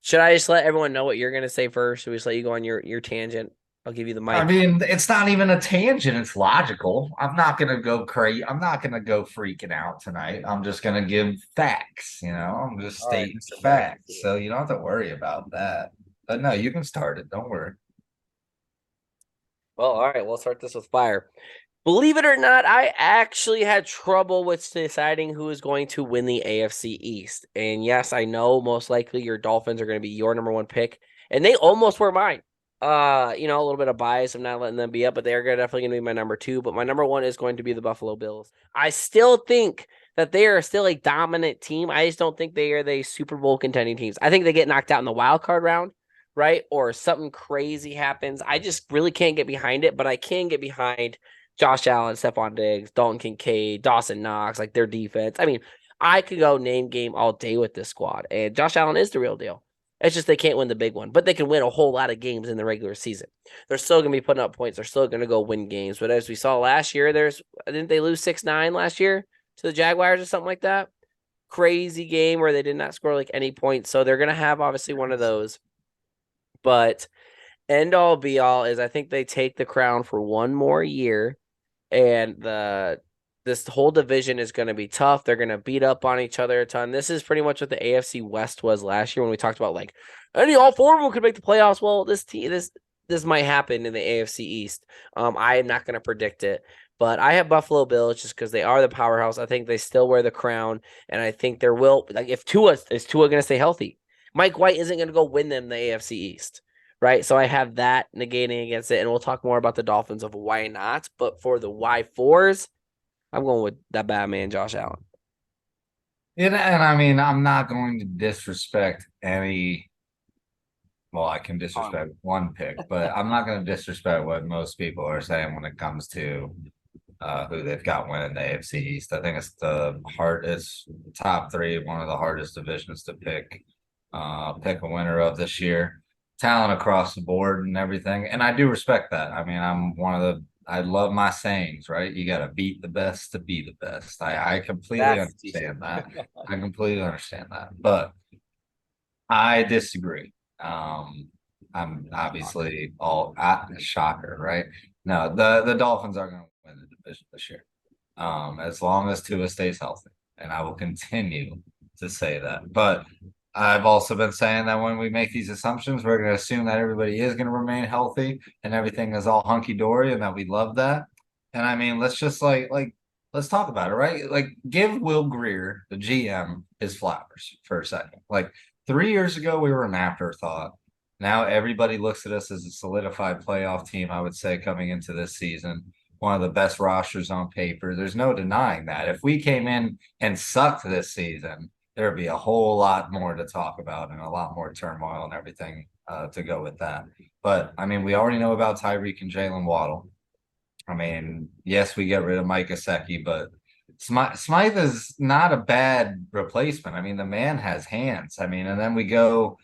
should I just let everyone know what you're gonna say first? Should we just let you go on your tangent? I'll give you the I mic. mean, it's not even a tangent. It's logical. I'm not gonna go crazy. I'm not gonna go freaking out tonight. I'm just gonna give facts. I'm just All right, stating Mr. Facts. facts. So you don't have to worry about that. But no, you can start it. Don't worry. Well, all right, we'll start this with fire. Believe it or not, I actually had trouble with deciding who is going to win the AFC East. And yes, I know most likely your Dolphins are going to be your number 1 pick, and they almost were mine. A little bit of bias of not letting them be up, but they're definitely going to be my number 2. But my number 1 is going to be the Buffalo Bills. I still think that they are still a dominant team. I just don't think they are the Super Bowl contending teams. I think they get knocked out in the wild card round, right? Or something crazy happens. I just really can't get behind it, but I can get behind Josh Allen, Stephon Diggs, Dalton Kincaid, Dawson Knox, like their defense. I mean, I could go name game all day with this squad, and Josh Allen is the real deal. It's just they can't win the big one, but they can win a whole lot of games in the regular season. They're still going to be putting up points. They're still going to go win games. But as we saw last year, didn't they lose 6-9 last year to the Jaguars or something like that? Crazy game where they did not score like any points. So they're going to have obviously one of those. But end all be all is I think they take the crown for one more year, and this whole division is going to be tough. They're going to beat up on each other a ton. This is pretty much what the AFC West was last year when we talked about like all 4 of them could make the playoffs. Well, this might happen in the AFC East. I am not going to predict it, but I have Buffalo Bills just because they are the powerhouse. I think they still wear the crown, and I think there will like if Tua is Tua going to stay healthy. Mike White isn't going to go win them the AFC East. Right. So I have that negating against it. And we'll talk more about the Dolphins of why not. But for the why fours, I'm going with that bad man, Josh Allen. And I mean, I'm not going to disrespect any. Well, I can disrespect one pick, but I'm not going to disrespect what most people are saying when it comes to who they've got winning the AFC East. I think it's top 3, one of the hardest divisions to pick pick a winner of this year. Talent across the board and everything. And I do respect that. I mean, I love my sayings, right? You got to beat the best to be the best. I completely That's the t-shirt. understand that. I completely understand that. But I disagree. I'm obviously shocker, right? No, the Dolphins are going to win the division this year, as long as Tua stays healthy, and I will continue to say that. But I've also been saying that when we make these assumptions, we're going to assume that everybody is going to remain healthy and everything is all hunky dory, and that we love that. And I mean, let's just let's talk about it, right? Like, give Will Greer, the GM, his flowers for a second. Like 3 years ago, we were an afterthought. Now everybody looks at us as a solidified playoff team, I would say, coming into this season. One of the best rosters on paper. There's no denying that. If we came in and sucked this season, there'd be a whole lot more to talk about and a lot more turmoil and everything to go with that. But I mean, we already know about Tyreek and Jalen Waddle. I mean, yes, we get rid of Mike Gesicki, but Smythe is not a bad replacement. I mean, the man has hands. I mean, and then we go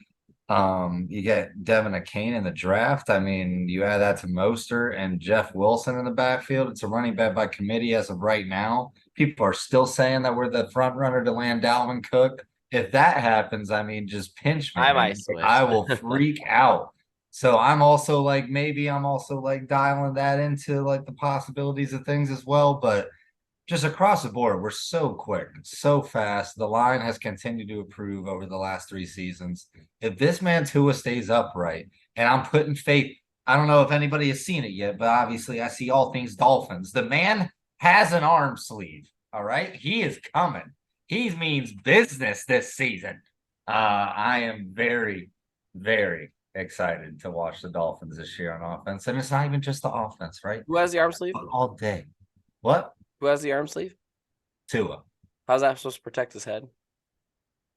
you get Devin Akane in the draft. I mean, you add that to Moster and Jeff Wilson in the backfield. It's a running back by committee as of right now. People are still saying that we're the front runner to land Dalvin Cook. If that happens, I mean, just pinch me, I man. might switch. I will freak out. So I'm also like, maybe I'm also like dialing that into like the possibilities of things as well. But just across the board, we're so quick, so fast. The line has continued to improve over the last 3 seasons. If this man Tua stays upright, and I'm putting faith, I don't know if anybody has seen it yet, but obviously I see all things Dolphins. The man has an arm sleeve. All right. He is coming. He means business this season. I am very, very excited to watch the Dolphins this year on offense. And it's not even just the offense, right? Who has the arm sleeve? All day. What? Who has the arm sleeve? Tua. How's that supposed to protect his head?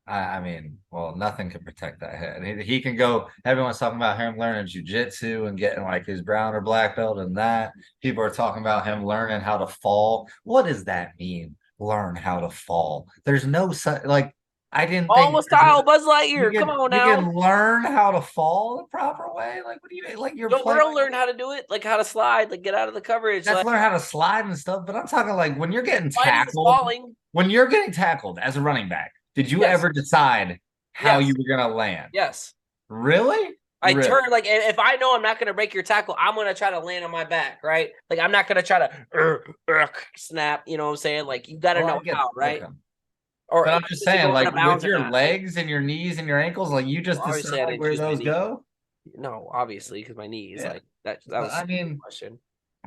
I mean, well, nothing can protect that head. He can go. Everyone's talking about him learning jujitsu and getting like his brown or black belt and that. People are talking about him learning how to fall. What does that mean? Learn how to fall. There's no such like. I didn't think Almost style, Buzz Lightyear. Come on you now. can learn how to fall the proper way. Like, what do you mean? Like, you're Don't playing. girl learn how to do it, like how to slide, like get out of the coverage. That's Like, learn how to slide and stuff. But I'm talking like when you're getting sliding is tackled. falling. When you're getting tackled as a running back, did you Yes. ever decide how Yes. you were gonna land? Yes. Really? I Really? turn like if I know I'm not going to break your tackle, I'm going to try to land on my back, right? Like I'm not going to try to snap. You know what I'm saying? Like you got to know how, right? Okay. Or But I'm just saying, like with your not, legs and your knees and your ankles, like you just obviously I decide didn't where choose my those knee. go. No, obviously because my knees, Yeah. like that was I mean, question.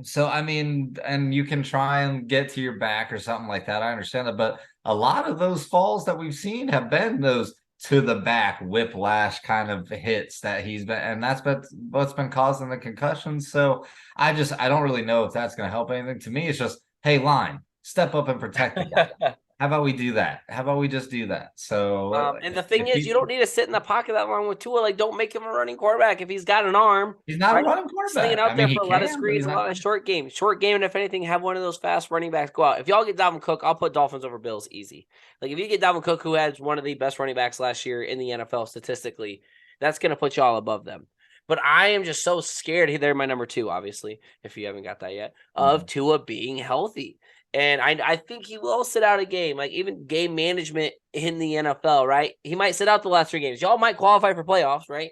so I mean, and you can try and get to your back or something like that. I understand that, but a lot of those falls that we've seen have been those to the back whiplash kind of hits that he's been, and that's been what's been causing the concussions. So I don't really know if that's going to help anything. To me, it's just, hey, line, step up and protect the guy. How about we do that? How about we just do that? So, And the thing is, you don't need to sit in the pocket that long with Tua. Like, don't make him a running quarterback if he's got an arm. he's not right? a running Slinging quarterback. out I there mean, he for a lot of can, but screens, he's a lot not. of short game. Short game, and if anything, have one of those fast running backs go out. If y'all get Dalvin Cook, I'll put Dolphins over Bills easy. Like, if you get Dalvin Cook, who has one of the best running backs last year in the NFL statistically, that's going to put y'all above them. But I am just so scared. They're my number 2, obviously, if you haven't got that yet, of Tua being healthy. And I think he will sit out a game, like even game management in the NFL, right? He might sit out the last 3 games. Y'all might qualify for playoffs, right?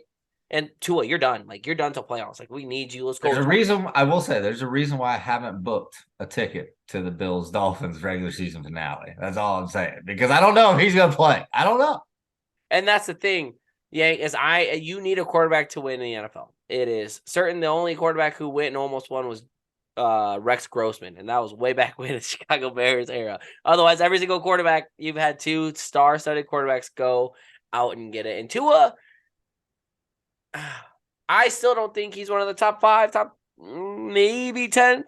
And Tua, you're done. Like, you're done till playoffs. Like, we need you. Let's go. There's a reason, I will say, there's a reason why I haven't booked a ticket to the Bills Dolphins regular season finale. That's all I'm saying. Because I don't know if he's going to play. I don't know. And that's the thing. Yeah, you need a quarterback to win in the NFL. It is certain. The only quarterback who went and almost won was Rex Grossman, and that was way back when the Chicago Bears era. Otherwise, every single quarterback, you've had 2 star-studded quarterbacks go out and get it. And Tua, I still don't think he's one of the top 5, maybe 10.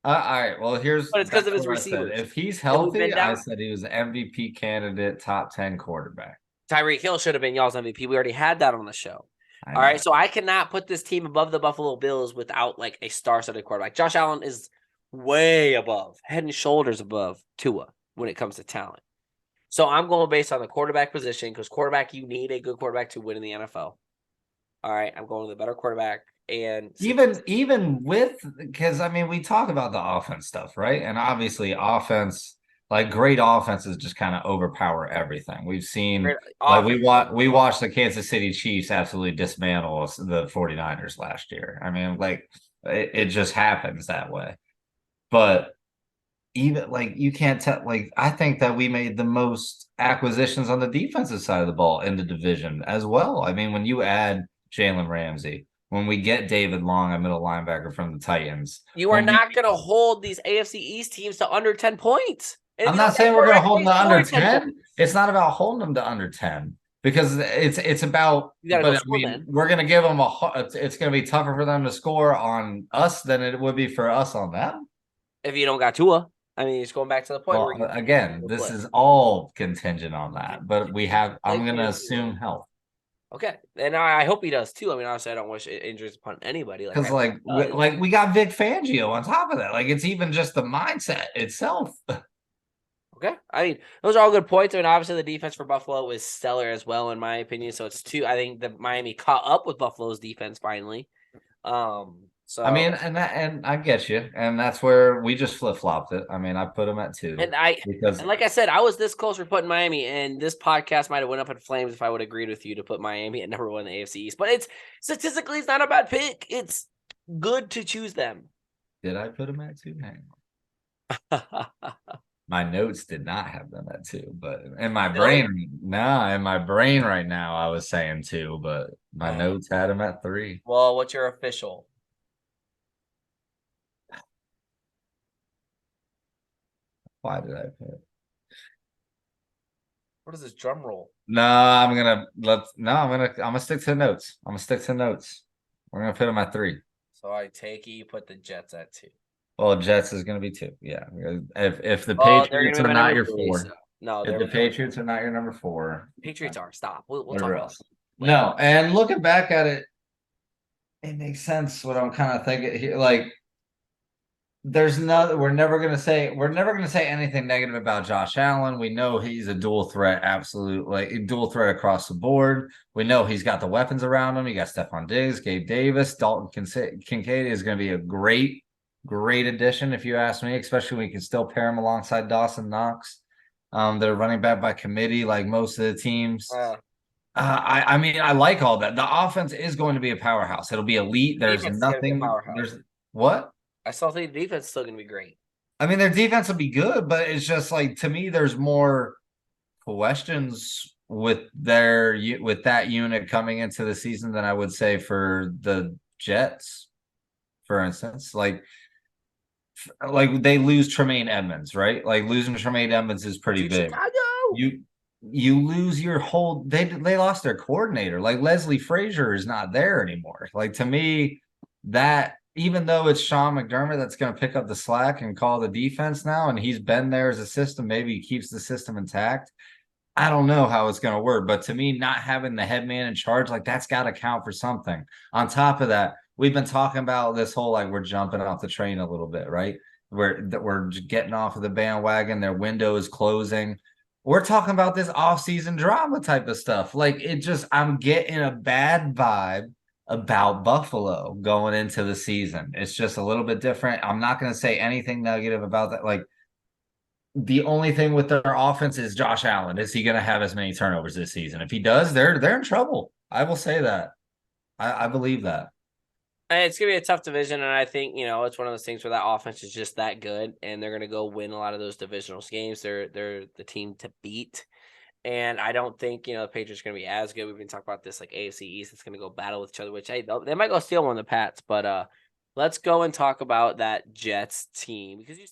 All right. Well, But it's because of his receivers. If he's healthy, I said he was an MVP candidate, top 10 quarterback. Tyreek Hill should have been y'all's MVP. We already had that on the show. All right, so I cannot put this team above the Buffalo Bills without like a star-studded quarterback. Josh Allen is way above, head and shoulders above Tua when it comes to talent. So I'm going based on the quarterback position because quarterback, you need a good quarterback to win in the NFL. All right, I'm going with a better quarterback. And Even with, because I mean, we talk about the offense stuff, right? And obviously, offense, like great offenses, just kind of overpower everything. We've seen, like we watched the Kansas City Chiefs absolutely dismantle the 49ers last year. I mean, like it just happens that way. But even like you can't tell, like I think that we made the most acquisitions on the defensive side of the ball in the division as well. I mean, when you add Jalen Ramsey, when we get David Long, a middle linebacker from the Titans, you are not going to hold these AFC East teams to under 10 points. And I'm not saying we're going to hold them to under 10. It's not about holding them to under 10 because it's about, but I mean, we're going to give them it's going to be tougher for them to score on us than it would be for us on them. If you don't got Tua. I mean, it's going back to the point where again, this is all contingent on that, but I'm going to assume health. Okay, and I hope he does too. I mean, honestly, I don't wish injuries upon anybody. Because we got Vic Fangio on top of that. Like it's even just the mindset itself. Okay, I mean, those are all good points. I mean, obviously the defense for Buffalo was stellar as well, in my opinion. So it's two. I think that Miami caught up with Buffalo's defense finally. So I mean, and I get you, and that's where we just flip flopped it. I mean, I put them at 2, and like I said, I was this close for putting Miami, and this podcast might have went up in flames if I would have agreed with you to put Miami at number 1 in the AFC East. But it's statistically, it's not a bad pick. It's good to choose them. Did I put them at 2? Hang on. My notes did not have them at 2, but in my brain, in my brain right now, I was saying 2, but my notes had them at 3. Well, what's your official? Why did I put? What is this drum roll? No, I'm gonna stick to notes. I'm gonna stick to notes. We're gonna put them at 3. So I take it you put the Jets at 2. Well, Jets is gonna be 2. Yeah. If the Patriots are not your 4. So. No, if the Patriots are not your number 4. Patriots are. Stop. We'll talk about it. No, and looking back at it, it makes sense what I'm kind of thinking here. Like we're never gonna say anything negative about Josh Allen. We know he's a dual threat, absolutely dual threat across the board. We know he's got the weapons around him. You got Stephon Diggs, Gabe Davis, Dalton Kincaid is going to be a great addition, if you ask me, especially when you can still pair him alongside Dawson Knox. They're running back by committee, like most of the teams. I mean, I like all that. The offense is going to be a powerhouse. It'll be elite. There's nothing. There's what? I still think the defense is still going to be great. I mean, their defense will be good, but it's just like, to me, there's more questions with that unit coming into the season than I would say for the Jets, for instance. Like they lose Tremaine Edmonds, right? Like losing Tremaine Edmonds is pretty big. Chicago. You lose your whole. They lost their coordinator. Like Leslie Frazier is not there anymore. Like to me, that. Even though it's Sean McDermott that's going to pick up the slack and call the defense now, and he's been there as a system, maybe he keeps the system intact. I don't know how it's going to work, but to me, not having the head man in charge, like that's got to count for something. On top of that, we've been talking about this whole, like we're jumping off the train a little bit, right? We're getting off of the bandwagon. Their window is closing. We're talking about this off-season drama type of stuff. Like I'm getting a bad vibe about Buffalo going into the season. It's just a little bit different. I'm not going to say anything negative about that. Like the only thing with their offense is Josh Allen. Is he going to have as many turnovers this season? If he does, they're in trouble. I will say that. I believe that. It's going to be a tough division, and I think, it's one of those things where that offense is just that good, and they're going to go win a lot of those divisional games. They're the team to beat. And I don't think, the Patriots are going to be as good. We've been talking about this, like AFC East. It's going to go battle with each other, which, hey, they might go steal one of the Pats. But let's go and talk about that Jets team because you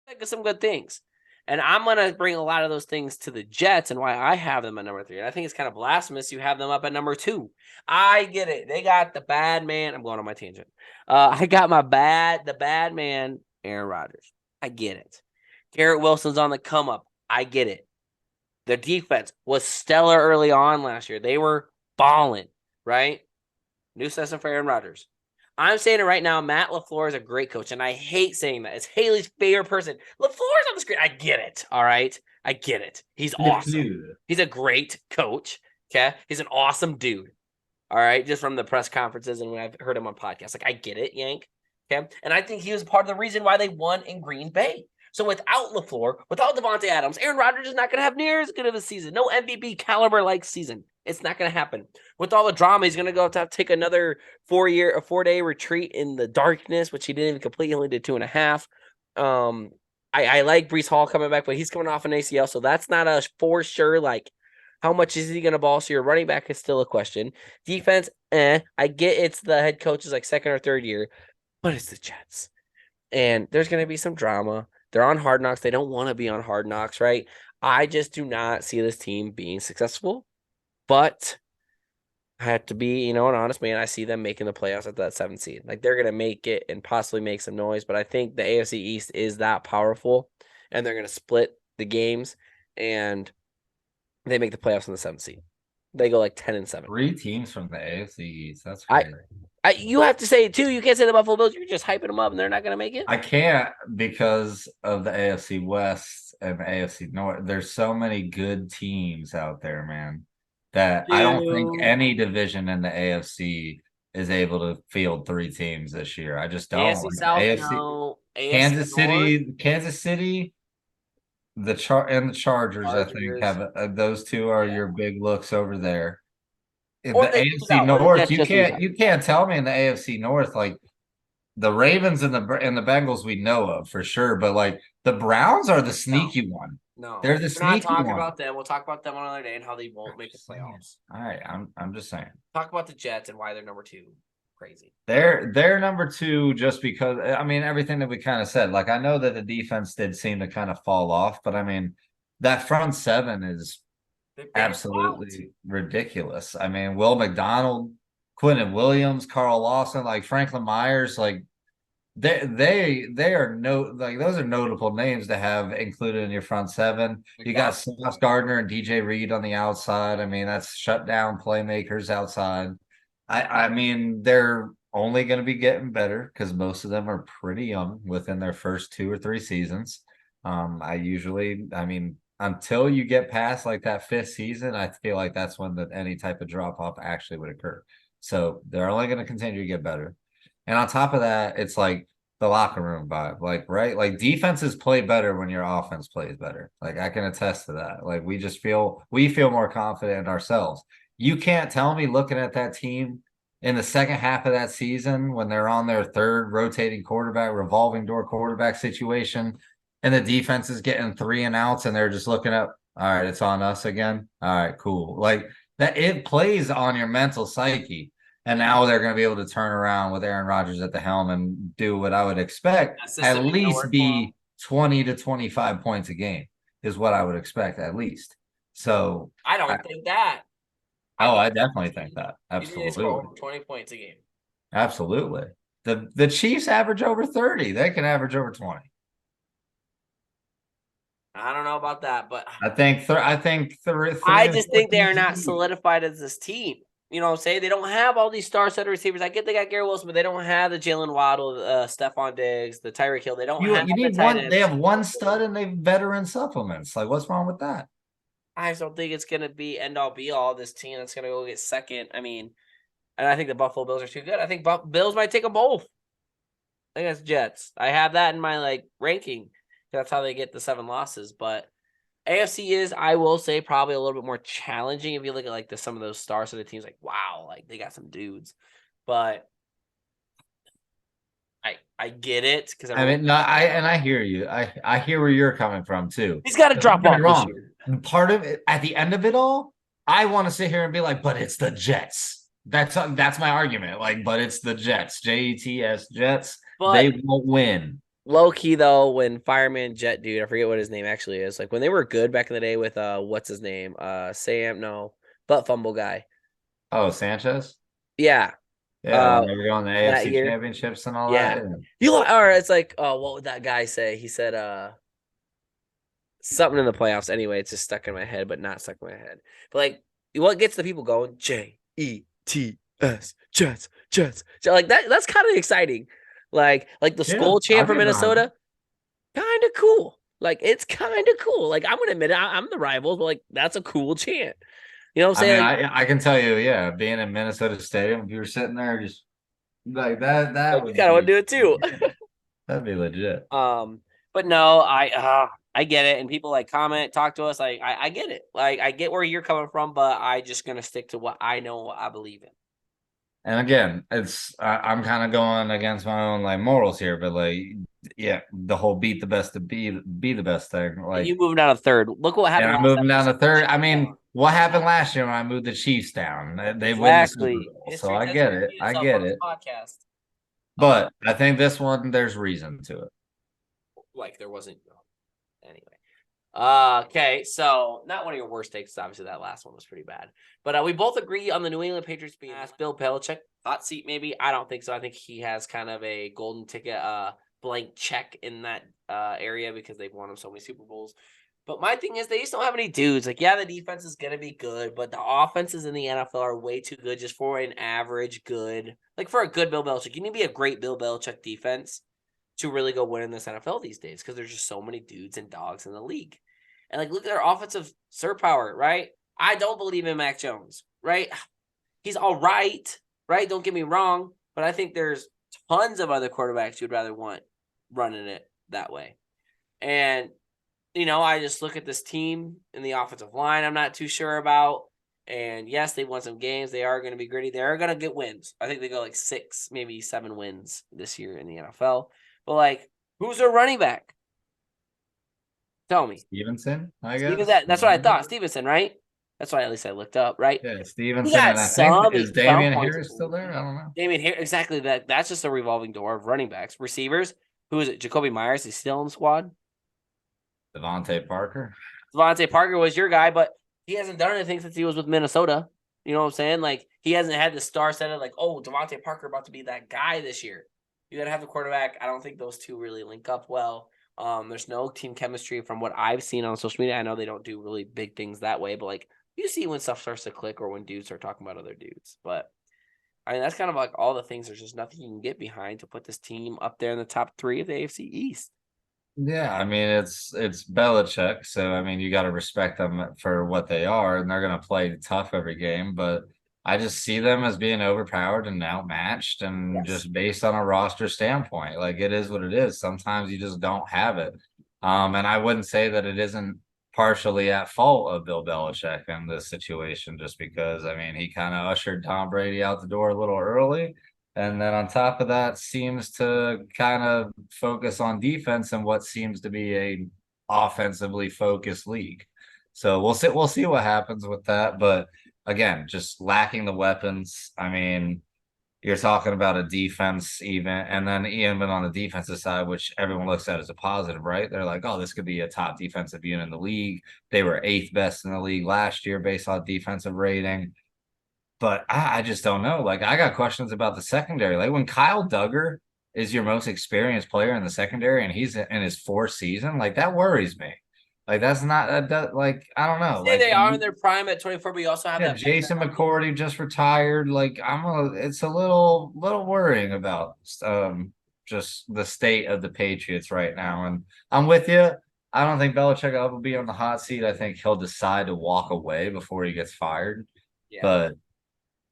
said some good things. And I'm going to bring a lot of those things to the Jets and why I have them at number 3. And I think it's kind of blasphemous you have them up at number 2. I get it. They got the bad man. I'm going on my tangent. I got the bad man, Aaron Rodgers. I get it. Garrett Wilson's on the come up. I get it. The defense was stellar early on last year. They were balling, right? New system for Aaron Rodgers. I'm saying it right now. Matt LaFleur is a great coach, and I hate saying that. It's Haley's favorite person. LaFleur's on the screen. I get it, all right? I get it. He's Le awesome. Fleur. He's a great coach. Okay. He's an awesome dude. All right. Just from the press conferences and when I've heard him on podcasts. Like, I get it, Yank. Okay. And I think he was part of the reason why they won in Green Bay. So without LaFleur, without Devontae Adams, Aaron Rodgers is not going to have near as good of a season. No MVP caliber like season. It's not going to happen. With all the drama, he's going to go have to take another 4-day retreat in the darkness, which he didn't even complete. He only did 2.5. I like Breece Hall coming back, but he's coming off an ACL, so that's not a for sure. Like, how much is he going to ball? So your running back is still a question. Defense, I get it's the head coach's like second or third year, but it's the Jets. And there's going to be some drama. They're on Hard Knocks. They don't want to be on Hard Knocks, right? I just do not see this team being successful. But I have to be, an honest man. I see them making the playoffs at that 7th seed. Like, they're going to make it and possibly make some noise. But I think the AFC East is that powerful, and they're going to split the games, and they make the playoffs in the 7th seed. They go like 10-7. 3 teams from the AFC East. That's crazy. You have to say it too. You can't say the Buffalo Bills. You're just hyping them up, and they're not going to make it. I can't because of the AFC West and the AFC North. There's so many good teams out there, man, that I don't think any division in the AFC is able to field 3 teams this year. I just don't. AFC South, AFC, no. AFC Kansas City, North, Kansas City, the Chargers, I think have those 2 are your big looks over there. In Or the they lose AFC out, or the North, Jets just lose out. you can't tell me in the AFC North like the Ravens and the Bengals we know of for sure, but like the Browns are the sneaky one. No, They're the we're sneaky not talking one. about them. We'll talk about them on another day and how they won't make the playoffs. All right, I'm just saying. Talk about the Jets and why they're number 2. Crazy. They're number 2 just because I mean everything that we kind of said. Like I know that the defense did seem to kind of fall off, but I mean that front 7 is absolutely ridiculous. I mean, Will McDonald, Quentin Williams, Carl Lawson, like Franklin Myers, like they are those are notable names to have included in your front 7. You got Sauce Gardner and DJ Reed on the outside. I mean, that's shut down playmakers outside. I mean, they're only going to be getting better because most of them are pretty young within their first 2 or 3 seasons. I mean, until you get past like that 5th season, I feel like that's when any type of drop off actually would occur. So they're only going to continue to get better. And on top of that, it's like the locker room vibe, like, right? Like defenses play better when your offense plays better. Like I can attest to that. Like we feel more confident in ourselves. You can't tell me looking at that team in the second half of that season when they're on their 3rd rotating quarterback, revolving door quarterback situation, and the defense is getting 3 and outs and they're just looking up, all right, it's on us again. All right, cool. Like that, it plays on your mental psyche. And now they're going to be able to turn around with Aaron Rodgers at the helm and do what I would expect, at least be 20 to 25 points a game is what I would expect at least. So I don't think that. I definitely think that. Absolutely. Score over 20 points a game. Absolutely. The Chiefs average over 30. They can average over 20. I don't know about that, but I just think they are not solidified as this team. You know what I'm saying? They don't have all these star-studded receivers. I get they got Gary Wilson, but they don't have the Jalen Waddle, Stephon Diggs, the Tyreek Hill. They don't have They have one stud and they veteran supplements. Like, what's wrong with that? I just don't think it's going to be end-all, be-all this team that's going to go get second. I mean, and I think the Buffalo Bills are too good. I think Bills might take them both against Jets. I have that in my, ranking. That's how they get the 7 losses, but AFC is, I will say, probably a little bit more challenging if you look at some of those stars of the teams. Like, wow, they got some dudes, but I get it because I hear you. I hear where you're coming from too. He's got to drop off this year. Part of it, at the end of it all, I want to sit here and be like, but it's the Jets. That's my argument. But it's the Jets, Jets, Jets. But they won't win. Low key though, when Fireman Jet dude, I forget what his name actually is. When they were good back in the day with what's his name? Butt fumble guy. Oh, Sanchez? Yeah. Yeah, when they were going to the AFC championships and all that. Or it's what would that guy say? He said something in the playoffs. Anyway, it's just stuck in my head, but not stuck in my head. But what gets the people going? Jets, Jets. So that's kind of exciting. Like the Skull champ from Minnesota, kind of cool. Like, it's kind of cool. Like, I'm gonna admit it, I'm the rivals, but like, that's a cool chant. You know what I'm I mean, saying? Like, I can tell you, yeah, being in Minnesota Stadium, if you were sitting there just like that we would kind of want be to do it too. that'd be legit. But no, I get it, and people like comment, talk to us. Like, I get it. Like, I get where you're coming from, but I just gonna stick to what I know, what I believe in. And again, I'm kind of going against my own like morals here, but like, yeah, the whole beat the best to be the best thing. And you Like, moving down to third. Look what and happened I'm last moving down to episode. third. I mean, what happened last year when I moved the Chiefs down? They win the Super Exactly. Bowl, so History I doesn't get it. repeat I itself on get this it. podcast. But I think this one, there's reason to it. Like there wasn't. Anyway. Okay, so not one of your worst takes. Obviously, that last one was pretty bad. But we both agree on the New England Patriots being Bill Belichick hot seat. Maybe I don't think so. I think he has kind of a golden ticket, blank check in that area because they've won him so many Super Bowls. But my thing is, they just don't have any dudes. Like, yeah, the defense is gonna be good, but the offenses in the NFL are way too good just for an average good. Like for a good Bill Belichick, you need to be a great Bill Belichick defense to really go win in this NFL these days because there's just so many dudes and dogs in the league. And like, look at their offensive surge power, right? I don't believe in Mac Jones, right? He's all right, right? Don't get me wrong, but I think there's tons of other quarterbacks you'd rather want running it that way. And, I just look at this team in the offensive line I'm not too sure about. And yes, they won some games. They are going to be gritty. They are going to get wins. I think they go like 6, maybe 7 wins this year in the NFL. But like, who's their running back? Tell me. Stevenson, I guess. That's what I thought. Stevenson, right? That's what at least I looked up, right? Yeah, He Stevenson, got and I think some is some Damian points. Harris still there? I don't know. Damian Harris, exactly that. That's just a revolving door of running backs, receivers. Who is it? Jacoby Myers is still in the squad. Devontae Parker. Devontae Parker was your guy, but he hasn't done anything since he was with Minnesota. You know what I'm saying? Like he hasn't had the star set of like, oh, Devontae Parker about to be that guy this year. You got to have the quarterback. I don't think those two really link up well. There's no team chemistry from what I've seen on social media. I know they don't do really big things that way, but like you see when stuff starts to click or when dudes start talking about other dudes. But I mean, that's kind of like all the things. There's just nothing you can get behind to put this team up there in the top 3 of the AFC East. Yeah, I mean it's Belichick, so I mean you got to respect them for what they are, and they're going to play tough every game. But I just see them as being overpowered and outmatched, and Yes. just based on a roster standpoint, like it is what it is. Sometimes you just don't have it, and I wouldn't say that it isn't partially at fault of Bill Belichick in this situation, just because I mean he kind of ushered Tom Brady out the door a little early. And then on top of that, seems to kind of focus on defense in what seems to be a offensively focused league. So we'll see what happens with that. But again, just lacking the weapons. I mean, you're talking about a defense even, and then even on the defensive side, which everyone looks at as a positive, right? They're like, oh, this could be a top defensive unit in the league. They were 8th best in the league last year based on defensive rating. But I just don't know. Like, I got questions about the secondary. Like, when Kyle Duggar is your most experienced player in the secondary and he's in his 4th season, like, that worries me. Like, that's not, like, I don't know. Say Like, they are in their prime at 24, but you also have yeah, that Jason McCourty just retired. Like, it's a little worrying about just the state of the Patriots right now. And I'm with you. I don't think Belichick will be on the hot seat. I think he'll decide to walk away before he gets fired. Yeah. But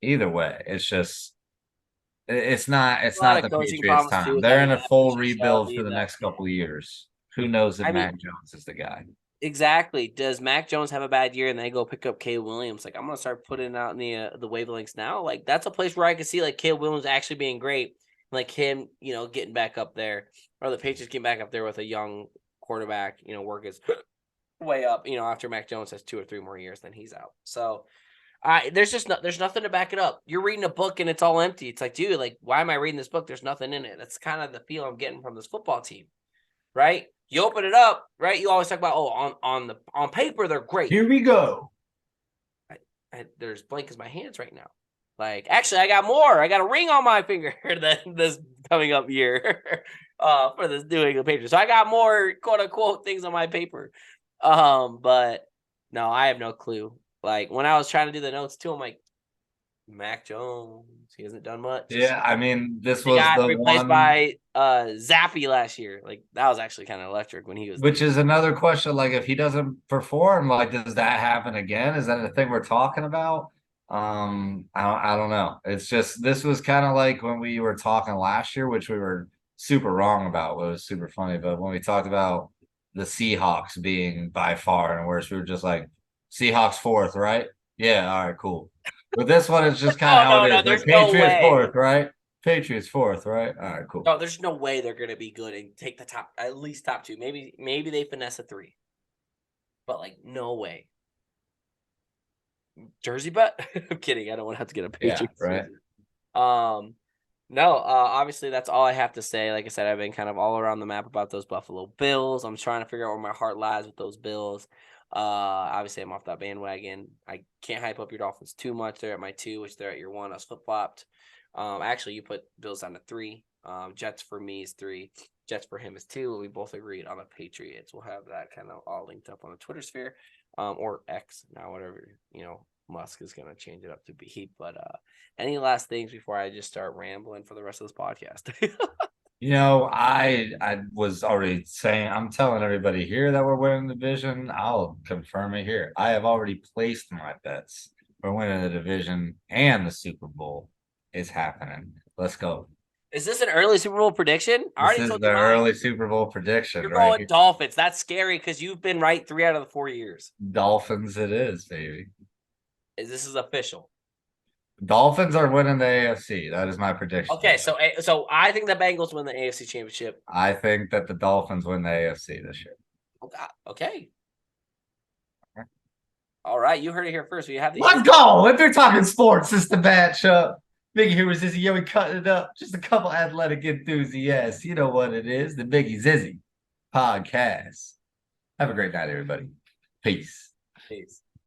either way, it's A lot not of the coaching Patriots problems time. too. They're Having in a that full rebuild for Shelby, the that next couple of years. Who knows if I mean, Mac Jones is the guy? exactly. Does Mac Jones have a bad year and they go pick up Caleb Williams? Like I'm gonna start putting out in the wavelengths now. Like that's a place where I could see like Caleb Williams actually being great, like him, getting back up there, or the Patriots getting back up there with a young quarterback. Work his way up. After Mac Jones has 2 or 3 more years, then he's out. So there's nothing to back it up. You're reading a book and it's all empty. It's like, dude, like, why am I reading this book? There's nothing in it. That's kind of the feel I'm getting from this football team, right? You open it up, right? You always talk about, on paper they're great. Here we go. There's blank as my hands right now. Like, actually, I got more. I got a ring on my finger than this coming up year for this New England Patriots. So I got more quote unquote things on my paper. But no, I have no clue. Like when I was trying to do the notes too, I'm like, Mac Jones. He hasn't done much. Yeah, I mean, this He was got the replaced one, by Zappy last year. Like that was actually kind of electric when he was which there. is another question. Like, if he doesn't perform, like, does that happen again? Is that a thing we're talking about? I don't know. It's just this was kind of like when we were talking last year, which we were super wrong about. What was super funny, but when we talked about the Seahawks being by far and worse, we were just like Seahawks fourth, right? Yeah, all right, cool. But this one is just kind of Oh how no, it no, is. Like there's no Patriots way. fourth, right? Patriots fourth, right? All right, cool. No, there's no way they're gonna be good and take the top, at least top two. Maybe they finesse a three, but like no way. Jersey bet? I'm kidding. I don't want to have to get a Yeah, Patriots right. jersey. Um, no, obviously that's all I have to say. Like I said, I've been kind of all around the map about those Buffalo Bills. I'm trying to figure out where my heart lies with those Bills. Obviously I'm off that bandwagon. I can't hype up your Dolphins too much. They're at my 2, which they're at your 1. I was flip-flopped. Actually you put Bills down to 3. Jets for me is 3. Jets for him is 2. We both agreed on the Patriots. We'll have that kind of all linked up on the Twitter sphere. Or X now, whatever, Musk is gonna change it up to be. But any last things before I just start rambling for the rest of this podcast? I was already saying, I'm telling everybody here that we're winning the division. I'll confirm it here. I have already placed my bets for winning the division and the Super Bowl is happening. Let's go. Is this an early Super Bowl prediction? I This already is told the you mine. early Super Bowl prediction You're right going here. Dolphins. That's scary because you've been right 3 out of the 4 years. Dolphins it is, baby. This is official. Dolphins are winning the AFC. That is my prediction. Okay, so I think the Bengals win the AFC Championship. I think that the Dolphins win the AFC this year. Okay. All right, you heard it here first. We have the Let's go. If you're talking sports, it's the matchup. Biggie here was Zizzy. Yeah, we cutting it up. Just a couple athletic enthusiasts. You know what it is. The Biggie Zizzy podcast. Have a great night, everybody. Peace. Peace.